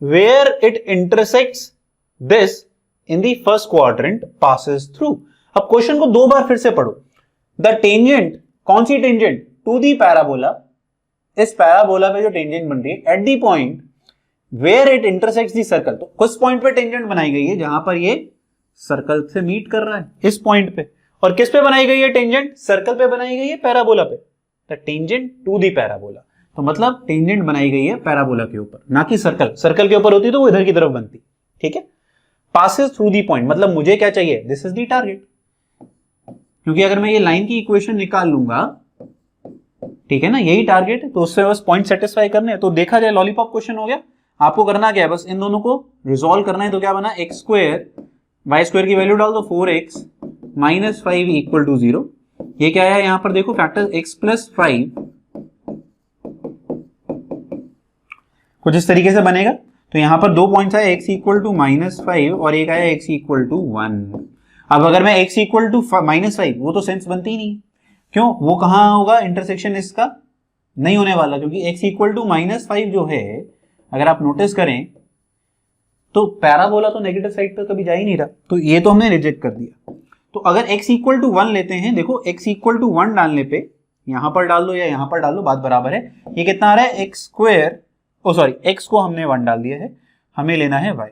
where it intersects this in the first quadrant passes through. अब क्वेश्चन को दो बार फिर से पढ़ो, द टेंजेंट, कौन सी टेंजेंट, टू दी पैराबोला, इस पैराबोला पे जो टेंजेंट बन रही है at the point where it intersects the circle, तो कुछ पॉइंट पे टेंजेंट बनाई गई है जहां पर ये सर्कल से मीट कर रहा है, इस पॉइंट पे। और किस पे बनाई गई है टेंजेंट, सर्कल पे बनाई गई है, पैराबोला पे, the tangent to the parabola. तो मतलब टेंजेंट बनाई गई है पैराबोला के ऊपर, ना कि सर्कल, सर्कल के ऊपर होती तो वो इधर की तरफ बनती। ठीक है, पासेस थ्रू दी पॉइंट, मतलब मुझे क्या चाहिए, दिस इज दी टारगेट, क्योंकि अगर मैं ये लाइन की इक्वेशन निकाल लूंगा, ठीक है ना, यही टारगेट है, तो उससे बस पॉइंट सेटिस्फाई करने हैं। तो देखा जाए लॉलीपॉप क्वेश्चन हो गया, आपको करना क्या है, बस इन दोनों को रिजॉल्व करना है। तो क्या बना, एक्स स्क्वायर, वाई स्क्वायर की वैल्यू डाल दो 4x माइनस 5 इक्वल टू 0। ये क्या है, यहां पर देखो फैक्टर x प्लस 5, कुछ इस तरीके से बनेगा। तो यहां पर दो पॉइंट्स आए, x इक्वल टू माइनस 5 और एक आया x इक्वल टू 1। अब अगर मैं x इक्वल टू माइनस 5, वो तो सेंस बनती ही नहीं, क्यों, वो कहां होगा, इंटरसेक्शन इसका नहीं होने वाला, क्योंकि x इक्वल टू माइनस 5 जो है, अगर आप नोटिस करें तो पैराबोला तो नेगेटिव साइड पर कभी जा ही नहीं रहा, तो ये तो हमने रिजेक्ट कर दिया। तो अगर x इक्वल टू 1 लेते हैं, देखो x इक्वल टू 1 डालने पे यहां पर डाल दो या यहां पर डाल दो, बात बराबर है। ये कितना आ रहा है, x स्क्वायर, ओ सॉरी, x को हमने 1 डाल दिया है, हमें लेना है y।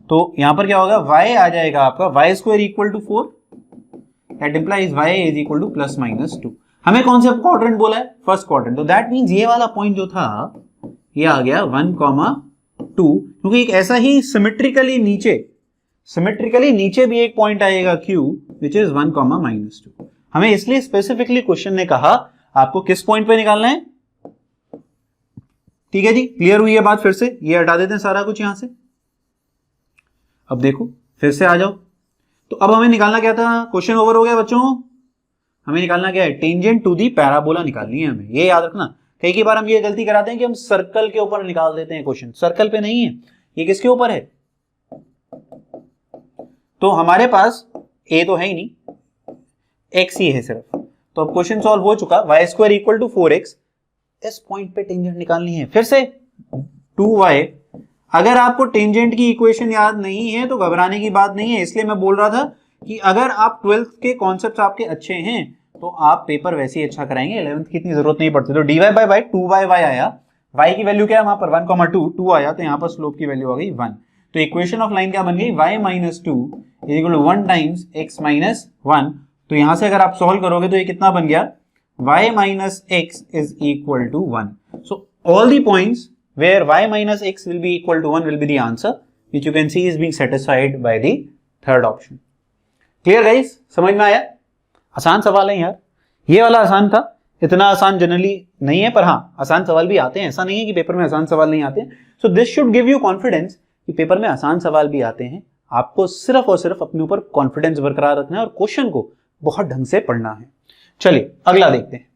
तो यहां पर क्या होगा, y आ जाएगा आपका y square equal to 4, that implies y is equal to plus minus 2। हमें कौन सा क्वाड्रेंट बोला है, फर्स्ट क्वाड्रेंट, तो दैट मींस ये वाला पॉइंट जो था ये आ गया 1,2, क्योंकि एक ऐसा ही सिमेट्रिकली नीचे भी एक पॉइंट आएगा Q विच इज 1,-2। हमें इसलिए स्पेसिफिकली क्वेश्चन ने कहा आपको किस पॉइंट पे निकालना है। ठीक है जी, क्लियर हुई है बात, फिर से ये हटा देते हैं सारा कुछ यहां से। अब देखो फिर से आ जाओ, तो अब हमें निकालना क्या था, क्वेश्चन ओवर हो गया बच्चों, हमें निकालना क्या है, टेंजेंट टू दी पैराबोला निकालनी है हमें, ये याद रखना। कई बार हम ये गलती कराते हैं कि हम सर्कल के ऊपर निकाल देते हैं क्वेश्चन, सर्कल पे नहीं है, ये किसके ऊपर है, तो हमारे पास ए तो है ही नहीं, एक्स ही है सिर्फ। तो अब क्वेश्चन सॉल्व हो चुका, Y square equal to 4x, इस पॉइंट पे टेंजेंट निकालनी है, फिर से 2y। अगर आपको टेंजेंट की इक्वेशन याद नहीं है तो घबराने की बात नहीं है, इसलिए मैं बोल रहा था कि अगर आप 12th के कॉन्सेप्ट्स आपके अच्छे हैं तो आप पेपर वैसे ही अच्छा कराएंगे, 11th की इतनी जरूरत नहीं पड़ती। तो dy बाय y 2y आया, y की वैल्यू क्या है वहां पर 1,2 आया, तो यहां पर स्लोप की वैल्यू आ गई 1। तो इक्वेशन ऑफ लाइन क्या बन गई, y minus 2 is equal to 1 times x minus 1। तो यहां से अगर आप सॉल्व करोगे तो ये कितना बन गया, y minus x is equal to 1। So all the points where y minus x will be equal to 1 will be the answer, which you can see is being satisfied by the third option. Clear guys, समझ में आया? आसान सवाल है यार, ये वाला आसान था, इतना आसान जनरली नहीं है, पर हाँ आसान सवाल भी आते हैं, ऐसा नहीं है कि पेपर में आसान सवाल नहीं आते हैं। So this should give you confidence कि पेपर में आसान सवाल भी आते हैं, आपको सिर्फ और सिर्फ अपने ऊपर कॉन्फिडेंस बरकरार रखना है और क्वेश्चन को बहुत ढंग से पढ़ना है। चलिए अगला देखते हैं।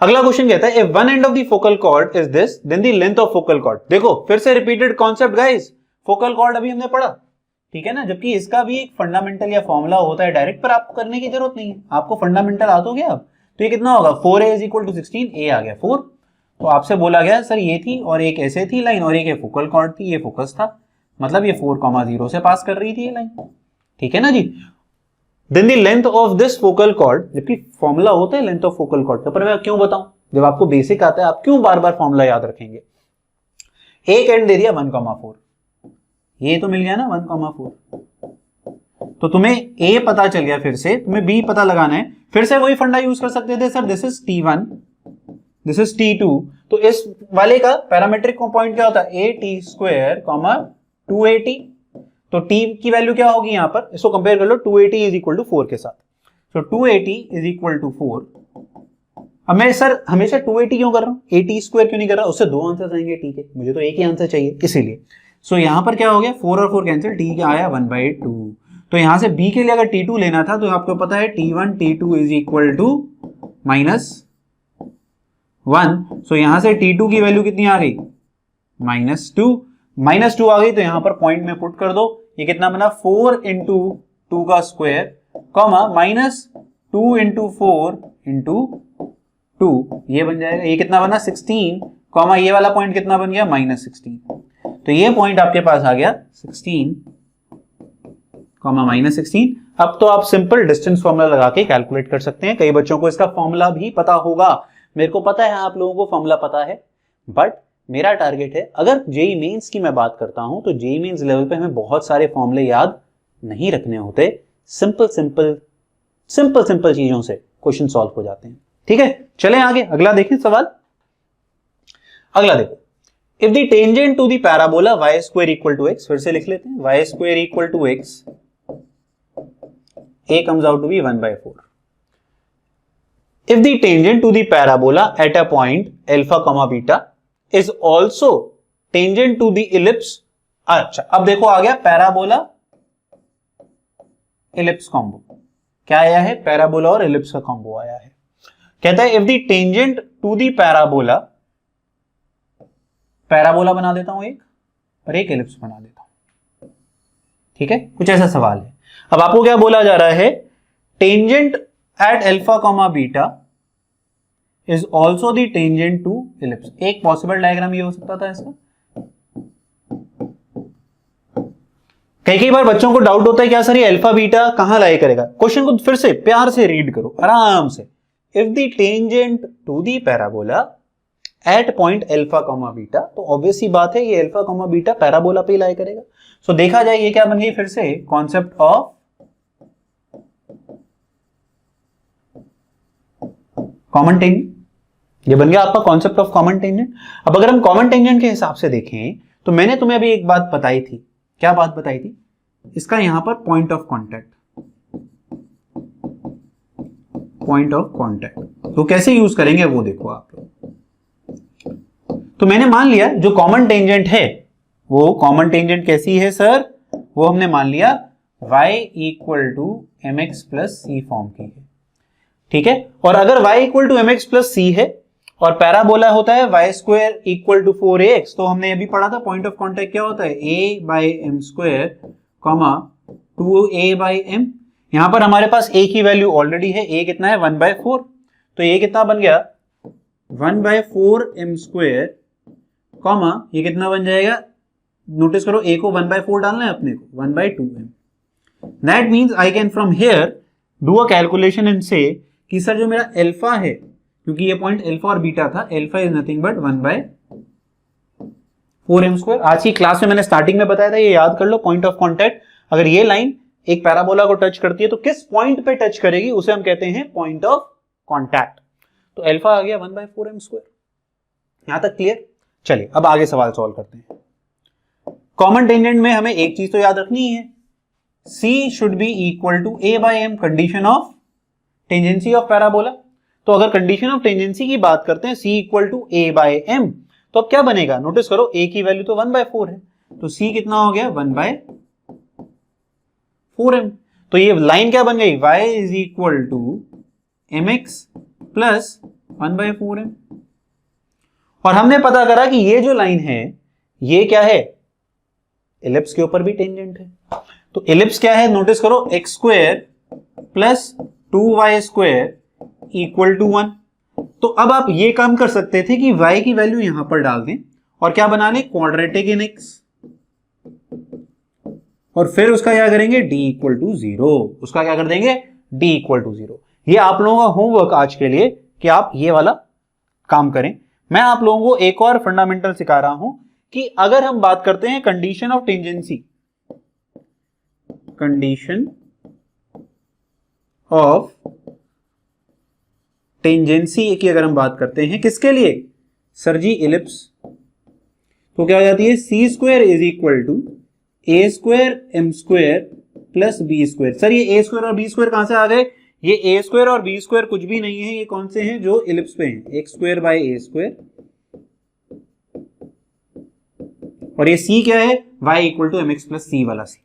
अगला क्वेश्चन कहता है if one end of the focal chord is this then the length of focal chord. देखो फिर से repeated concept guys, focal chord अभी हमने पढ़ा, ठीक है ना, जबकि इसका भी एक फंडामेंटल या फॉर्मूला होता है डायरेक्ट, पर आपको करने की जरूरत नहीं है, आपको फंडामेंटल आता हो गया अब। तो ये कितना होगा 4a is equal to 16, a आ गया 4। तो आपसे बोला गया सर ये थी और एक ऐसे थी लाइन और एक फोकल कॉर्ड थी, ये फोकस था, मतलब ये 4,0 से पास कर रही थी ये लाइन, ठीक है ना जी। Then the length of this focal chord, जबकि फॉर्मूला होता है लेंथ ऑफ फोकल कॉर्ड का, पर मैं क्यों बताऊं, जब आपको बेसिक आता है आप क्यों बार बार फॉर्मूला याद रखेंगे। एक एंड दे दिया 1,4, ये तो मिल गया ना 1,4, तो तुम्हें a पता चल गया, फिर से तुम्हें b पता लगाना है, फिर से वही फंडा यूज कर सकते थे sir, this is t1 this is t2, तो इस वाले का पैरामीट्रिक पॉइंट क्या होता है at², 2at, तो t की वैल्यू क्या होगी यहां पर, इसको कंपेयर कर लो 2at इज इक्वल टू 4 के साथ, तो 2at इज इक्वल टू 4। अब मैं सर हमेशा 2at क्यों कर रहा हूं, at² क्यों नहीं कर रहा, उससे दो आंसर आएंगे, ठीक है, मुझे तो एक ही आंसर चाहिए इसीलिए। सो यहां पर क्या हो गया 4 और 4 कैंसिल, t क्या आया 1/2। तो यहां से b के लिए अगर t2 लेना था तो आपको पता है t1 t2 is equal to -1, सो यहां से t2 की वैल्यू कितनी आ गई -2 आ गई, तो यहां पर पॉइंट में पुट कर दो, ये कितना बना 4 इंटू 2 का स्क्वायर कॉमा -2 इंटू 4 इंटू 2, ये बन जाएगा, ये कितना बना 16 कॉमा ये वाला पॉइंट कितना बन गया -16, तो ये पॉइंट आपके पास आ गया 16 कॉमा -16। अब तो आप सिंपल डिस्टेंस फॉर्मूला लगा के कैलकुलेट कर सकते हैं, कई बच्चों को इसका फॉर्मूला भी पता होगा, मेरे को पता है आप लोगों को फॉर्मूला पता है, बट मेरा टारगेट है, अगर जेईई मेंस की मैं बात करता हूं तो जेईई मेंस लेवल पे हमें बहुत सारे फॉर्मूले याद नहीं रखने होते, सिंपल चीजों से क्वेश्चन सॉल्व हो जाते हैं, ठीक है। चलें आगे, अगला देखें सवाल। अगला देखो, if the tangent to the parabola y² equal to x, फिर से लिख लेते हैं y² equal to x, a comes out to be 1/4. If the tangent to the parabola at a point alpha comma beta is also tangent to the ellipse, अच्छा अब देखो आ गया पैराबोला इलिप्स कॉम्बो, क्या आया है, पैराबोला और इलिप्स का कॉम्बो आया है। कहता है if the tangent to the parabola, parabola बना देता हूं एक और एक इलिप्स बना देता हूं, ठीक है, कुछ ऐसा सवाल है। अब आपको क्या बोला जा रहा है, tangent at alpha comma beta is also the tangent to ellipse. एक पॉसिबल डायग्राम ये हो सकता था इसका। कई बार बच्चों को डाउट होता है क्या सर ये अल्फा बीटा कहां लाई करेगा, क्वेश्चन को फिर से प्यार से रीड करो आराम से। If the tangent to the parabola at point alpha comma beta, तो ऑब्वियस ही बात है ये अल्फा कॉमा बीटा पैराबोला पे लाई करेगा। सो देखा जाए ये क्या बन गई फिर से कॉन्सेप्ट ऑफ कॉमन टेंजेंट, ये बन गया आपका कॉन्सेप्ट ऑफ कॉमन टेंजेंट। अब अगर हम कॉमन टेंजेंट के हिसाब से देखें तो मैंने तुम्हें अभी एक बात बताई थी, क्या बात बताई थी, इसका यहां पर पॉइंट ऑफ कांटेक्ट तो कैसे यूज करेंगे वो देखो आप लोग। तो मैंने मान लिया जो कॉमन टेंजेंट है वो कॉमन टेंजेंट कैसी है सर, वो हमने मान लिया y equal to mx plus c form की है, ठीक है। और अगर y equal to mx plus c है और पैराबोला होता है y² इक्वल टू 4ax, तो हमने अभी पढ़ा था पॉइंट ऑफ कांटेक्ट क्या होता है a/m² कॉमा 2a/m। यहां पर हमारे पास a की वैल्यू ऑलरेडी है, a कितना है 1/4, तो ये कितना बन गया 1/4m² कॉमा ये कितना बन जाएगा, नोटिस करो a को 1/4 डालना है अपने को 1/2m। That means I can from here do a calculation and से कि सर जो मेरा अल्फा है, क्योंकि ये पॉइंट अल्फा और बीटा था, alpha is nothing but 1/4m²। आज की क्लास में मैंने स्टार्टिंग में बताया था, ये याद कर लो पॉइंट ऑफ कांटेक्ट। अगर ये लाइन एक पैराबोला को टच करती है तो किस पॉइंट पे टच करेगी उसे हम कहते हैं पॉइंट ऑफ कांटेक्ट। तो अल्फा आ गया 1/4m², यहां तक क्लियर। चलिए अब आगे सवाल सॉल्व करते हैं। कॉमन टेंजेंट में हमें एक चीज तो याद रखनी है, C should be equal to a/m, condition of tangency of parabola. तो अगर कंडीशन ऑफ टेंजेंसी की बात करते हैं C इक्वल टू a/m, तो अब क्या बनेगा, नोटिस करो a की वैल्यू तो 1/4 है, तो C कितना हो गया 1/4m। तो ये लाइन क्या बन गई y is equal to mx plus 1/4 है। और हमने पता करा कि ये जो लाइन है ये क्या है, इलिप्स के ऊपर भी टेंजेंट है। तो इलिप्स क्या है, नोटिस करो, x square plus 2y square equal to 1। तो अब आप ये काम कर सकते थे कि y की वैल्यू यहां पर डाल दें और क्या बना लें, क्वाड्रेटिक इन x, और फिर उसका क्या करेंगे, d इक्वल टू 0। उसका क्या कर देंगे, d इक्वल टू 0। ये आप लोगों का होमवर्क आज के लिए कि आप ये वाला काम करें। मैं आप लोगों को एक और फंडामेंटल सिखा रहा हूं कि अगर हम बात करते हैं condition of tangency, condition of tangency की अगर हम बात करते हैं किसके लिए, सर जी इलिप्स, तो क्या हो जाती है, c square is equal to a square m square plus b square. Sir ये ए स्क्वायर और बी स्क्वायर कहां से आ गए, ये ए स्क्वायर और बी स्क्वायर कुछ भी नहीं है, ये कौन से हैं, जो इलिप्स पे हैं, x square by A square, और ये सी क्या है, y equal to M x plus सी वाला सी।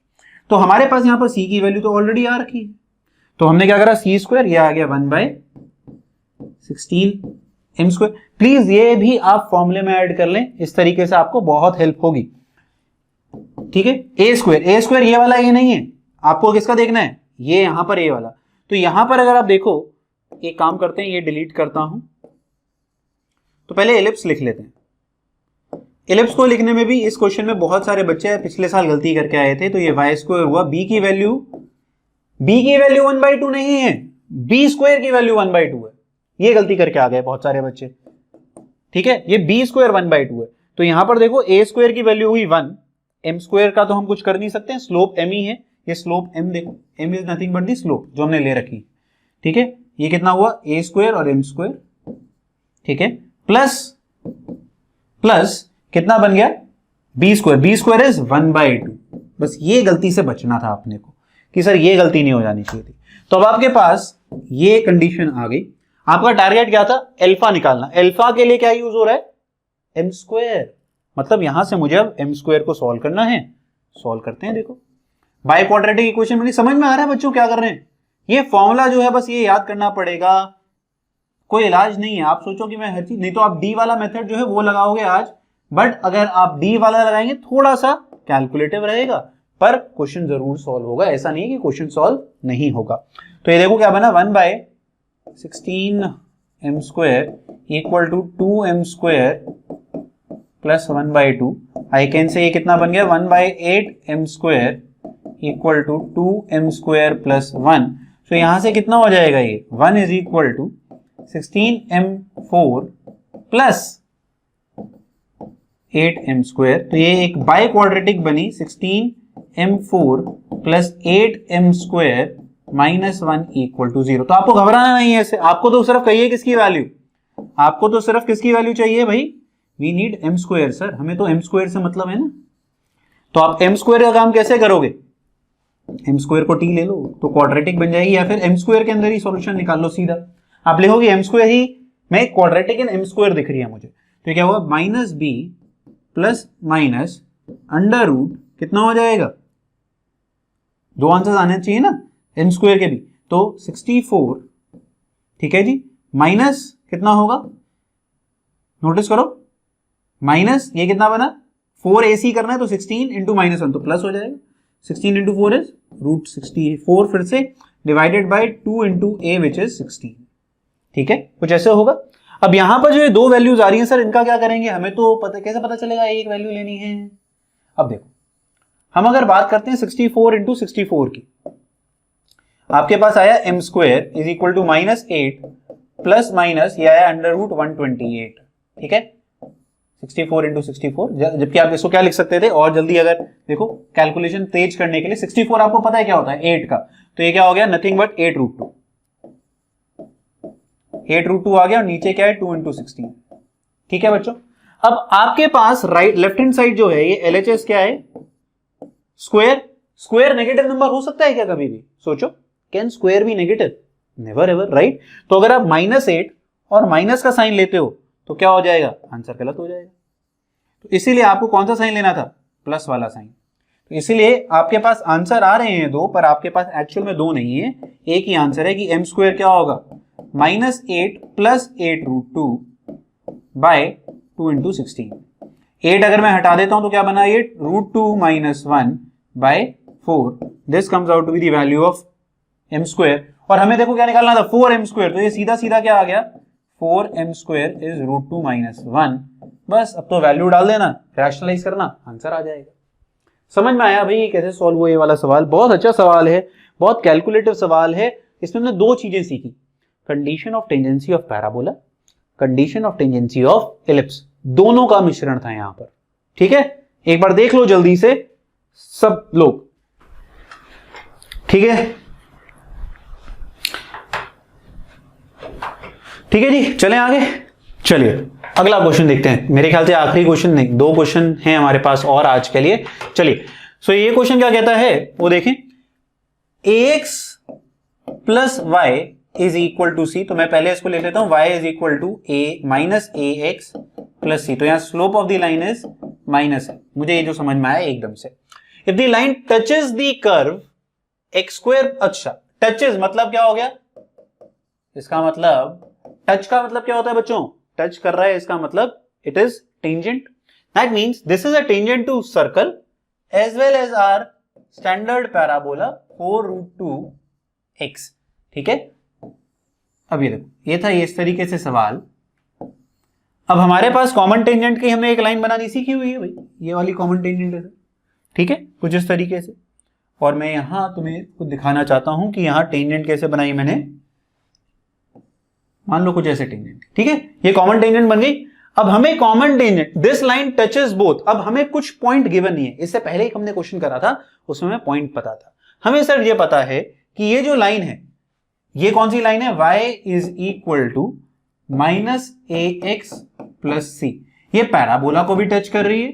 तो हमारे पास यहां पर c की वैल्यू तो ऑलरेडी आ रखी है, तो हमने क्या करा, सी स्क्वायर, ये आ गया 1/16 एम स्क्वायर। प्लीज ये भी आप फॉर्मूले में ऐड कर लें, इस तरीके से आपको बहुत हेल्प होगी, ठीक है। ए स्क्वायर ये वाला ए नहीं है, आपको किसका देखना है, ये यहां पर ए वाला। तो यहां पर अगर आप देखो, एक काम करते हैं, ये डिलीट करता हूं, तो पहले एलिप्स लिख लेते हैं। एलिप्स को लिखने में भी इस क्वेश्चन में बहुत सारे बच्चे पिछले साल गलती करके आए थे, तो ये y स्क्वायर हुआ, b की वैल्यू 1/2 नहीं है, b स्क्वायर की वैल्यू 1/2 है, ये गलती करके आ गए बहुत सारे बच्चे, ठीक है। ये b स्क्वायर 1/2 है, तो यहां पर देखो a स्क्वायर की वैल्यू हुई 1, m स्क्वायर का तो हम कुछ कर नहीं सकते, स्लोप m ही है, ये स्लोप m देखो, m is nothing but the slope जो हमने ले रखी, ठीक है। ये कितना हुआ, a स्क्वायर और m स्क्वायर, ठीक है, प्लस कितना बन गया, बी स्क्वायर इज 1/2। बस ये गलती से बचना था अपने को कि सर ये गलती नहीं हो जानी चाहिए थी। तो अब आपके पास ये कंडीशन आ गई, आपका टारगेट क्या था, अल्फा निकालना। अल्फा के लिए क्या यूज हो रहा है, एम स्क्वायर, मतलब यहां से मुझे अब एम स्क्वायर को सॉल्व करना है, सॉल्व करते हैं। देखो बाय क्वाड्रेटिक इक्वेशन में समझ में आ रहा है बच्चों क्या कर रहे हैं, ये फॉर्मूला जो है बस ये याद करना पड़ेगा, कोई इलाज नहीं है। आप सोचो कि मैं हर चीज, नहीं तो आप डी वाला मेथड जो है वो लगाओगे आज, बट अगर आप डी वाला लगाएंगे थोड़ा सा कैलकुलेटिव रहेगा, पर क्वेश्चन जरूर सॉल्व होगा, ऐसा नहीं है कि क्वेश्चन सॉल्व नहीं होगा। तो ये देखो क्या बना, 1/16 m square equal to 2m square plus 1/2। I can say ये कितना बन गया, 1/8 m square equal to 2m square plus 1। तो यहां से कितना हो जाएगा, ये 1 is equal to 16m4 plus 8m square. तो ये एक बाय क्वाड्रेटिक बनी, 16m4 plus 8m square minus 1 equal to 0। तो आपको घबराना नहीं है ऐसे, आपको तो सिर्फ कहिए किसकी वैल्यू, आपको तो सिर्फ किसकी वैल्यू चाहिए भाई, we need m square. Sir हमें तो m स्क्वायर से मतलब है ना, तो आप m स्क्वायर का काम कैसे करोगे, m स्क्वायर को t ले लो तो क्वाड्रेटिक बन जाएगी, या फिर m स्क्वायर के अंदर ही सॉल्यूशन निकाल लो सीधा, आप लिखोगे m स्क्वायर ही, मैं क्वाड्रेटिक इन m स्क्वायर दिख रही है मुझे, तो क्या हुआ, minus b plus minus under root, कितना हो जाएगा, दो आंसर आने चाहिए ना m स्क्वायर के भी, तो 64, ठीक है जी, माइनस कितना होगा, नोटिस करो, माइनस ये कितना बना, 4ac करना है तो 16 इंटू -1 तो प्लस हो जाएगा, 16 इंटू 4 इज रूट 64, फिर से divided by 2 into a which is 16, ठीक है, कुछ ऐसे होगा। अब यहां पर जो ये दो वैल्यूज आ रही हैं, सर इनका क्या करेंगे, हमें तो पता, कैसे पता चलेगा एक वैल्यू लेनी है। अब देखो हम अगर बात करते हैं 64 इंटू 64 की, आपके पास आया m square is equal to -8 plus minus ये आया अंडर रूट 128, ठीक है, 64 इंटू 64, जबकि आप इसको क्या लिख सकते थे और जल्दी, अगर देखो कैलकुलेशन तेज करने के लिए, 64 आपको पता है क्या होता है 8 का, तो ये क्या हो गया, नथिंग बट 8 रूट 2, 8 रूट 2 आ गया, और नीचे क्या है 2 इंटू 16, ठीक है बच्चों। अब आपके पास राइट लेफ्ट हैंड साइड जो है, ये LHS क्या है, स्क्वायर। स्क्वायर नेगेटिव नंबर हो सकता है क्या कभी भी, सोचो, can square be negative, never ever, right. तो अगर आप -8 और माइनस का साइन लेते हो तो क्या हो जाएगा, आंसर गलत हो जाएगा, तो इसीलिए आपको कौन सा साइन लेना था, प्लस वाला साइन। तो इसीलिए आपके पास आंसर आ रहे हैं दो, पर आपके पास एक्चुअल में दो नहीं है, एक ही आंसर है कि m स्क्वायर क्या होगा, -8 प्लस 8√2/2 इंटू 16। 8 अगर मैं हटा देता हूं तो क्या बना ये √2 - 1/4। This comes out to be the value of m²। और हमें देखो क्या निकालना था 4m², तो ये सीधा सीधा क्या आ गया 4m² इज √2 - 1। बस अब तो वैल्यू डाल देना, रैशनलाइज करना, आंसर आ जाएगा। समझ में आया भाई कैसे सॉल्व हुआ ये वाला सवाल? बहुत अच्छा सवाल है, बहुत कैलकुलेटिव सवाल है। इसमें हमने दो चीजें सीखी, condition of tangency of parabola, condition of tangency of ellipse, दोनों का मिश्रण था यहां पर। ठीक है, एक बार देख लो जल्दी से सब लोग। ठीक है, ठीक है जी, चलें आगे। चलिए अगला क्वेश्चन देखते हैं, मेरे ख्याल से आखिरी क्वेश्चन नहीं, दो क्वेश्चन हैं हमारे पास और आज के लिए। चलिए सो ये क्वेश्चन क्या कहता है वो देखें, ax plus y is equal to c. तो मैं पहले इसको लिख लेता हूं, y is equal to a minus ax plus c. तो यहां slope of the line is minus है, मुझे ये जो समझ में आया एकदम से। If the line touches the curve x², अच्छा टचेस मतलब क्या हो गया, इसका मतलब टच का मतलब क्या होता है बच्चों, टच कर रहा है, इसका मतलब it is tangent. That means this is a tangent to circle as well as our standard parabola 4√2x। ठीक है, अब ये देखो, ये था इस तरीके से सवाल। अब हमारे पास कॉमन टेंजेंट की हमने एक लाइन बनानी सीखी हुई है भाई, ये वाली कॉमन टेंजेंट है। ठीक है, कुछ इस तरीके से। और मैं यहां तुम्हें कुछ दिखाना चाहता हूं कि यहां टेंजेंट कैसे बनाई मैंने, मान लो कुछ ऐसे टेंजेंट। ठीक है, ये कॉमन टेंजेंट बन गई। अब हमें common tangent, this line touches both, अब हमें कुछ पॉइंट गिवन नहीं है। इससे पहले ही हमने क्वेश्चन करा था, उसमें हमें पॉइंट पता था। हमें सर ये पता है कि ये जो लाइन है, ये कौन सी लाइन है, y is equal to -ax plus c। ये पैराबोला को भी टच कर रही है,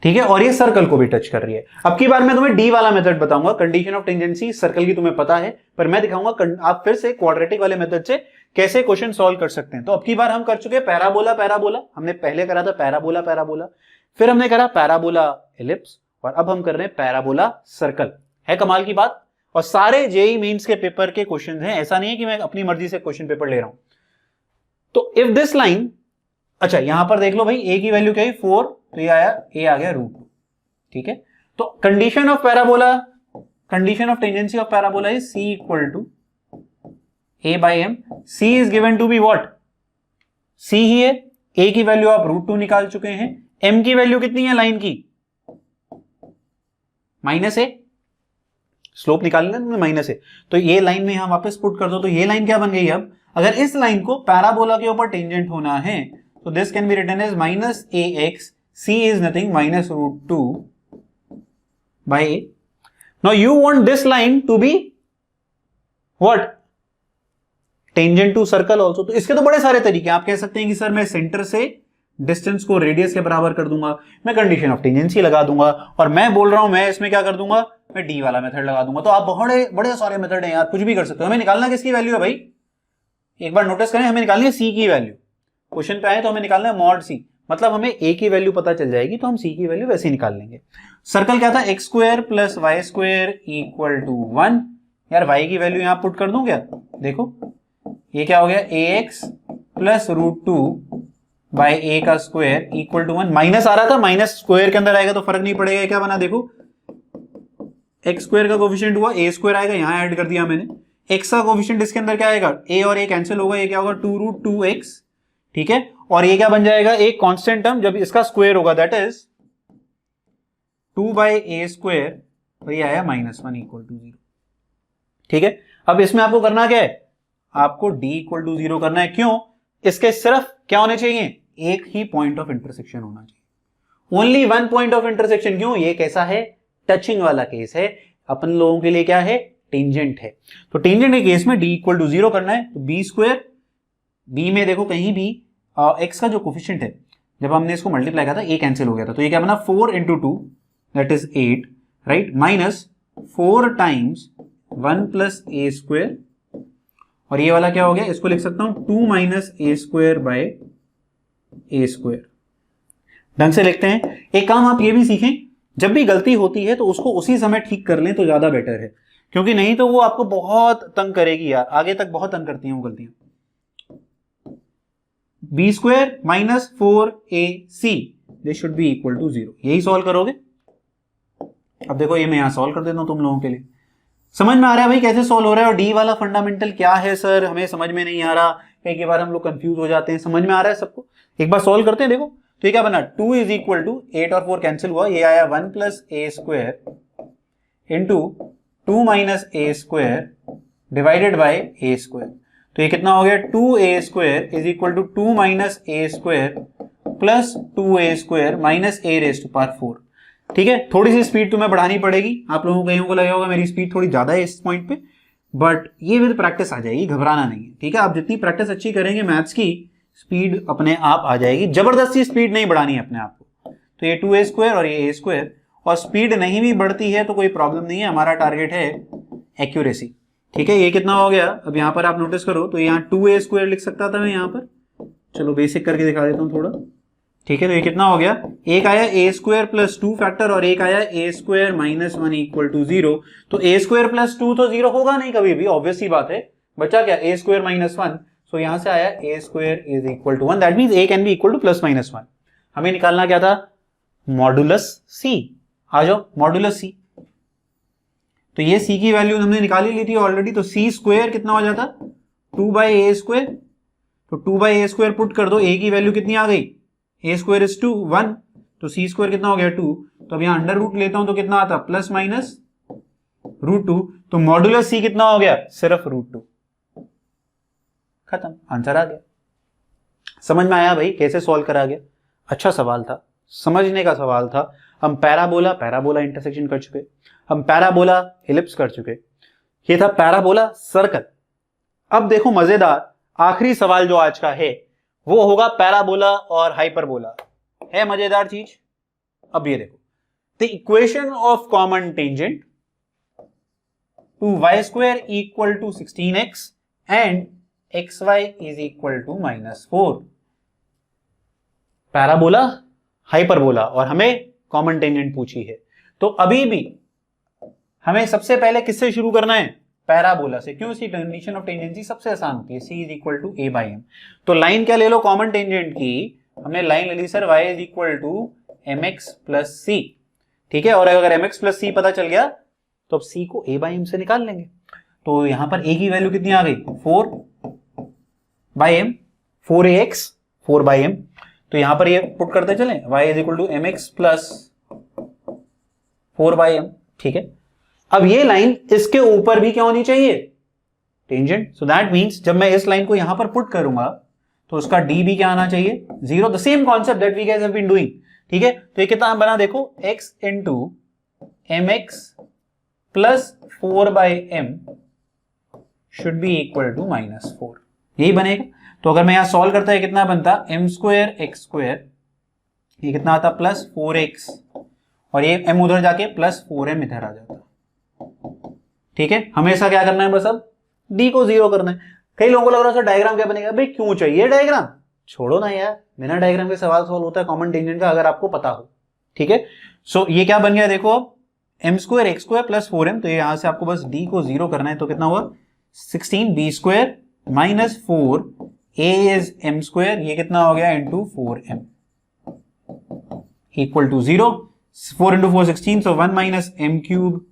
ठीक है, और ये सर्कल को भी टच कर रही है। अब की बार मैं तुम्हें डी वाला मेथड बताऊंगा, कंडीशन ऑफ टेंजेंसी सर्कल की तुम्हें पता है, पर मैं दिखाऊंगा आप फिर से क्वाड्रेटिक वाले मेथड से कैसे क्वेश्चन सॉल्व कर सकते हैं। तो अब की बार हम कर चुके हैं पैराबोला पैराबोला, हमने पहले करा था पैराबोला पैराबोला, फिर हमने करा पैराबोला एलिप्स, और अब हम कर रहे हैं पैराबोला सर्कल। है कमाल की बात। और सारे जेईई मेंस के पेपर के क्वेश्चन हैं, ऐसा नहीं है कि मैं अपनी मर्जी से क्वेश्चन पेपर ले रहा हूं। तो इफ दिस लाइन, अच्छा यहां पर देख लो भाई, a की वैल्यू क्या है 4, तो ये आया a आ गया √2। ठीक है, तो condition of parabola, condition of tangency of parabola is c equal to a/m। c is given to be what, c ही है, a की वैल्यू आप √2 निकाल चुके हैं, m की वैल्यू कितनी है लाइन की, -a, स्लोप निकाल लेना -a। तो ये लाइन में यहां वापस पुट कर दो, तो ये लाइन क्या बन गई। अब अगर इस लाइन को पैराबोला के ऊपर टेंजेंट होना है तो this can be written as -ax, c is nothing -√2/a. Now you want this line to be what? Tangent to circle also. तो इसके तो बड़े सारे तरीके हैं। आप कह सकते हैं कि सर मैं सेंटर से डिस्टेंस को रेडियस के बराबर कर दूंगा, मैं कंडीशन ऑफ टेंजेंसी लगा दूंगा, और मैं बोल रहा हूं मैं इसमें क्या कर दूंगा, मैं डी वाला मेथड लगा दूंगा। तो आप बड़े बड़े सारे मेथड हैं यार, कुछ भी कर सकते हो। हमें निकालना किसकी वैल्यू है भाई, एक बार नोटिस करें, हमें निकालनी है सी की वैल्यू। क्वेश्चन पे आए तो हमें निकालना है मॉड सी, मतलब हमें a की वैल्यू पता चल जाएगी तो हम c की वैल्यू वैसे ही निकाल लेंगे। सर्कल क्या था, x² plus y² equal to 1। यार y की वैल्यू यहां पुट कर दूं क्या, देखो ये क्या हो गया, ax प्लस √2/a का स्क्वायर इक्वल टू 1। माइनस आ रहा था, माइनस स्क्वायर के अंदर आएगा तो फर्क नहीं पड़ेगा। क्या बना देखो, x² का कोफिशिएंट हुआ, a² आएगा, यहां ऐड कर दिया मैंने। x का कोफिशिएंट इसके अंदर क्या आएगा, a और a कैंसिल होगा, ये क्या होगा 2√2x। ठीक है, और ये क्या बन जाएगा, एक कांस्टेंट टर्म जब इसका स्क्वायर होगा, दैट इज 2/a², और ये आया -1 इक्वल टू 0। ठीक है, अब इसमें आपको करना क्या है, आपको d इक्वल टू 0 करना है। क्यों, इसके सिर्फ क्या होने चाहिए, एक ही पॉइंट ऑफ इंटरसेक्शन होना चाहिए, only one point of intersection. क्यों, ये कैसा है, टचिंग वाला केस है, अपन लोगों के लिए क्या है, टेंजेंट है। तो टेंजेंट के केस में d इक्वल टू 0 करना है। तो b², b में देखो कहीं भी x का जो कोफिशिएंट है, जब हमने इसको मल्टीप्लाई किया था a कैंसिल हो गया था, तो ये क्या बना 4 × 2 that is 8, right, minus 4 times 1 plus a², और ये वाला क्या हो गया, इसको लिख सकता हूं 2 -a²/a²। ढंग से लिखते हैं। एक काम आप ये भी सीखें, जब भी गलती होती है तो उसको उसी समय ठीक कर लें तो ज्यादा बेटर है। क्योंकि नहीं तो वो आपको बहुत तंग करेगी यार, आगे तक बहुत तंग करती हैं वो गलतियां। B square minus 4ac this should be equal to 0, यही सॉल्व करोगे। अब देखो ये मैं यहां सॉल्व कर देता हूं तुम लोगों के लिए। समझ में आ रहा है भाई कैसे सॉल्व हो रहा है, और डी वाला फंडामेंटल क्या है सर हमें समझ में नहीं आ रहा, कई बार हम लोग कंफ्यूज हो जाते हैं। समझ में आ रहा है सबको, एक बार सॉल्व करते हैं। देखो तो ये क्या बना, 2 इज इक्वल टू 8 और 4 कैंसिल हुआ, ये आया 1 plus a square into 2 minus a square divided by a square. तो ये कितना हो गया, 2a square is equal to 2 minus a square plus 2a square minus a raise to power 4। ठीक है, थोड़ी सी स्पीड तुम्हें बढ़ानी पड़ेगी, आप लोगों को लगा होगा मेरी स्पीड थोड़ी ज्यादा है इस पॉइंट पे, बट ये विद प्रैक्टिस आ जाएगी, घबराना नहीं है। ठीक है, आप जितनी प्रैक्टिस अच्छी करेंगे मैथ्स की, स्पीड अपने आप आ जाएगी, जबरदस्ती स्पीड नहीं बढ़ानी है अपने आप को। तो ये 2a स्क्वायर और ये a स्क्वायर, और स्पीड नहीं भी बढ़ती है तो कोई प्रॉब्लम नहीं है, हमारा टारगेट है एक्यूरेसी। ठीक है, ये कितना हो गया, अब यहां पर आप नोटिस करो तो यहाँ 2a स्क्वायर लिख सकता था मैं यहाँ पर, चलो बेसिक करके दिखा देता हूं थोड़ा। ठीक है, तो ये कितना हो गया, एक आया a स्क्वायर प्लस 2 फैक्टर और एक आया a square minus 1 equal to 0। तो a स्क्वायर प्लस 2 तो 0 होगा नहीं कभी भी, ऑब्वियस सी बात है। बचा क्या, a स्क्वायर माइनस 1, सो यहां से आया a square is equal to 1, that means a can be equal to plus minus 1। हमें निकालना क्या था, मॉडुलस c। आ जाओ मॉडुलस c, तो ये c की वैल्यू हमने निकाली ली थी ऑलरेडी, तो c स्क्वायर कितना हो जाता, 2 बाई ए स्क्वायर। तो 2 बाई ए स्क्वायर पुट कर दो, a की वैल्यू कितनी आ गई, ए स्क्वायर इज 2 1, तो c स्क्वायर कितना हो गया 2। तो अब यहां अंडर रूट लेता हूं तो कितना आता, प्लस माइनस √2। तो मॉडुलस c कितना हो गया, सिर्फ √2। खत्म, आंसर आ गया। समझ में आया भाई कैसे सॉल्व करा गया, अच्छा सवाल था, समझने का सवाल था। हम पैराबोला पैराबोला इंटरसेक्शन कर चुके, हम पैराबोला एलिप्स कर चुके, ये था पैराबोला सर्कल। अब देखो मजेदार आखिरी सवाल जो आज का है वो होगा पैराबोला और हाइपरबोला, है मजेदार चीज। अब ये देखो, the equation of common tangent to y square equal to 16x and xy is equal to -4। Parabola hyperbola और हमें कॉमन टेंजेंट पूछी है, तो अभी भी हमें सबसे पहले किससे शुरू करना है, पैराबोला से। क्यों, इसकी कंडीशन ऑफ टेंजेंसी सबसे आसान होती है, c is equal to a by m। तो लाइन क्या ले लो कॉमन टेंजेंट की, हमने लाइन ले ली sir y is equal to mx plus c। ठीक है, और अगर mx प्लस c पता चल गया तो अब c को a बाई m से निकाल लेंगे। तो यहां पर a की वैल्यू कितनी आ गई, 4 by m, 4ax 4 by m। तो यहां पर ये पुट करते चले, y is equal to mx plus 4 by m। ठीक है, अब ये लाइन इसके ऊपर भी क्या होनी चाहिए, टेंजेंट। सो दैट मींस जब मैं इस लाइन को यहां पर पुट करूंगा तो उसका डी भी क्या आना चाहिए, 0। The same concept that we guys have been doing. ठीक है, तो ये कितना बना देखो, x into mx plus 4 by m should be equal to -4, यही बनेगा। तो अगर मैं यहां सॉल्व करता है कितना बनता, m स्क्वायर x स्क्वायर, ये कितना आता प्लस 4x, और ये m उधर जाके प्लस 4m इधर आ जाता। ठीक है, हमेशा क्या करना है, बस अब d को 0 करना है। कई लोगों को लग रहा है डायग्राम क्या बनेगा, भाई क्यों चाहिए डायग्राम, छोड़ो ना यार, बिना डायग्राम के सवाल सॉल्व होता है कॉमन टेंजेंट का, अगर आपको पता हो। ठीक है, सो ये क्या बन गया देखो, m square x square plus 4m, तो यहां से आपको बस d को 0 करना है, तो कितना हुआ 16 b square minus 4 a is m square, ये कितना हो गया into 4m equal to 0। 4 into 4 16, so 1 minus m cube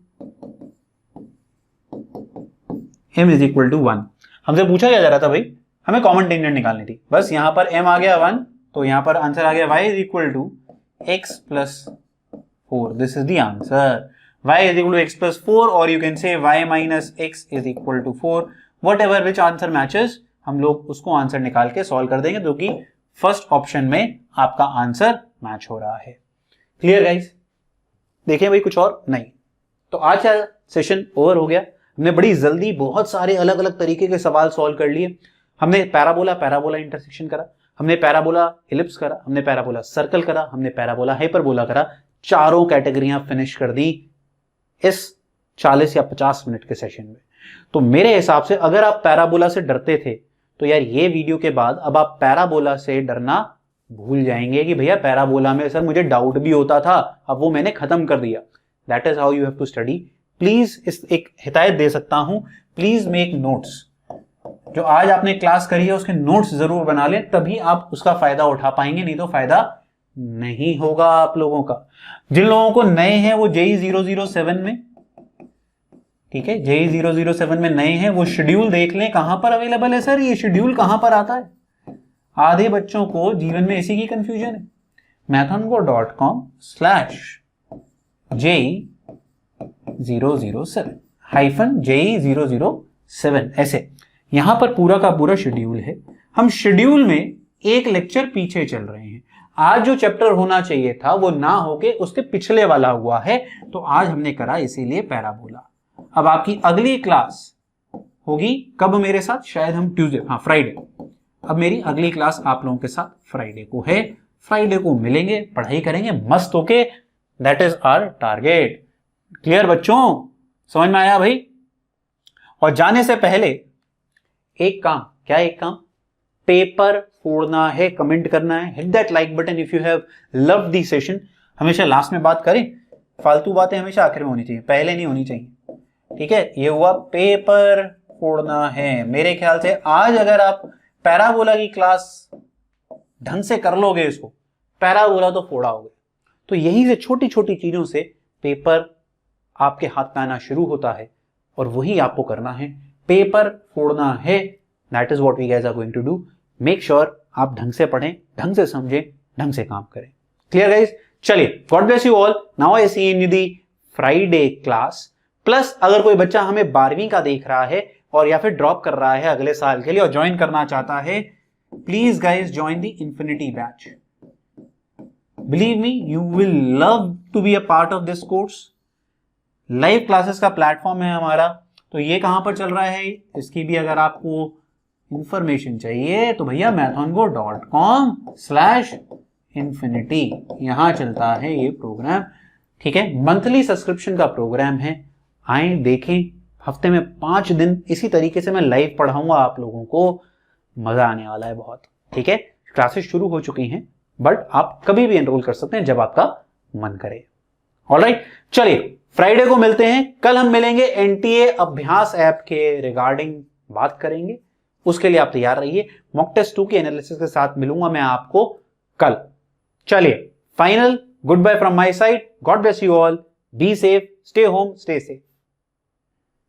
m is equal to 1। हमसे पूछा क्या जा रहा था भाई, हमें कॉमन टेंजेंट निकालनी थी, बस यहां पर m आ गया 1, तो यहां पर आंसर आ गया y is equal to x plus 4। This is the answer, y is equal to x plus 4, और you can say y minus x is equal to 4। Whatever which answer matches, हम लोग उसको आंसर निकाल के सॉल्व कर देंगे, जो कि फर्स्ट ऑप्शन में आपका आंसर मैच हो रहा है। क्लियर गाइस, देखिए भाई कुछ और नहीं। तो आज का सेशन ओवर हो गया, हमने बड़ी जल्दी बहुत सारे अलग अलग तरीके के सवाल सॉल्व कर लिए। हमने पैराबोला पैराबोला इंटरसेक्शन करा, हमने पैराबोला एलिप्स करा, हमने पैराबोला सर्कल करा, हमने पैराबोला हाइपरबोला करा। चारों कैटेगरियां फिनिश कर दी इस 40 या 50 मिनट के सेशन में। तो मेरे हिसाब से अगर आप पैराबोला से डरते थे तो यार ये वीडियो के बाद अब आप पैराबोला से डरना भूल जाएंगे कि भैया पैराबोला में सर मुझे डाउट भी होता था, अब वो मैंने खत्म कर दिया। That is how you have to study please इस एक हिदायत दे सकता हूं, प्लीज मेक नोट्स। जो आज आपने क्लास करी है उसके नोट्स जरूर बना लें, तभी आप उसका फायदा उठा पाएंगे, नहीं तो फायदा नहीं होगा आप लोगों का। जिन लोगों को नए हैं वो JEE 007 में, ठीक है, JEE 007 में नए हैं वो शेड्यूल देख लें। कहां पर अवेलेबल है सर ये शेड्यूल, कहां पर आता है? आधे बच्चों को जीवन में इसी की कंफ्यूजन है। mathongo.com/JEE007 ऐसे यहां पर पूरा का पूरा शेड्यूल है। हम शेड्यूल में एक लेक्चर पीछे चल रहे हैं। आज जो चैप्टर होना चाहिए था वो ना होके उसके पिछले वाला हुआ है, तो आज हमने करा इसीलिए पैराबोला। अब आपकी अगली क्लास होगी कब मेरे साथ? शायद हम ट्यूसडे, हाँ फ्राइडे। अब मेरी अगली क्लास आप लोगों के साथ फ्राइडे को है। फ्राइडे को मिलेंगे, पढ़ाई करेंगे मस्त होके। That is our target. Clear बच्चों? समझ में आया भाई? और जाने से पहले एक काम, क्या एक काम? पेपर फोड़ना है, कमेंट करना है, hit that like button if you have loved the session. हमेशा लास्ट में बात करें, फालतू बातें हमेशा आखिर में होनी चाहिए, पहले नहीं होनी चाहिए, ठीक है? ये हुआ पेपर फोड़ना है। मेरे ख्याल से आज अगर आप पैराबोला की क्लास ढंग से कर लोगे, इसको पैराबोला तो फोड़ा होगे। तो यहीं से छोटी छोटी चीजों से पेपर आपके हाथ में आना शुरू होता है और वही आपको करना है, पेपर फोड़ना है। That is what we guys are going to do. Make sure आप ढंग से पढ़ें, ढंग से समझें, ढंग से काम करें। Clear guys? चलिए, God bless you all. Now I see in the Friday class. Plus अगर कोई बच्चा हमें 12वीं का देख रहा है और या फिर ड्रॉप कर रहा है अगले साल के लिए और ज्वाइन करना चाहता है, please guys join the infinity batch. Believe me, you will love to be a part of this course. Live classes का प्लेटफॉर्म है हमारा। तो ये कहां पर चल रहा है, इसकी भी अगर आपको इंफॉर्मेशन चाहिए तो भैया mathongo.com/infinity यहां चलता है ये प्रोग्राम, ठीक है? मंथली सब्सक्रिप्शन का प्रोग्राम है। आए देखें, हफ्ते में 5 दिन इसी तरीके से मैं लाइव पढ़ाऊंगा आप लोगों को। मजा आने वाला है बहुत, ठीक है? क्लासेस शुरू हो चुकी हैं, बट आप कभी भी एनरोल कर सकते हैं जब आपका मन करे। ऑलराइट, चलिए फ्राइडे को मिलते हैं। कल हम मिलेंगे NTA अभ्यास ऐप के रिगार्डिंग बात करेंगे। उसके लिए आप तैयार रहिए। मॉक टेस्ट 2 के एनालिसिस के साथ मिलूंगा मैं आपको कल। चलिए, final good bye from my side. God bless you all. Be safe, stay home, stay safe.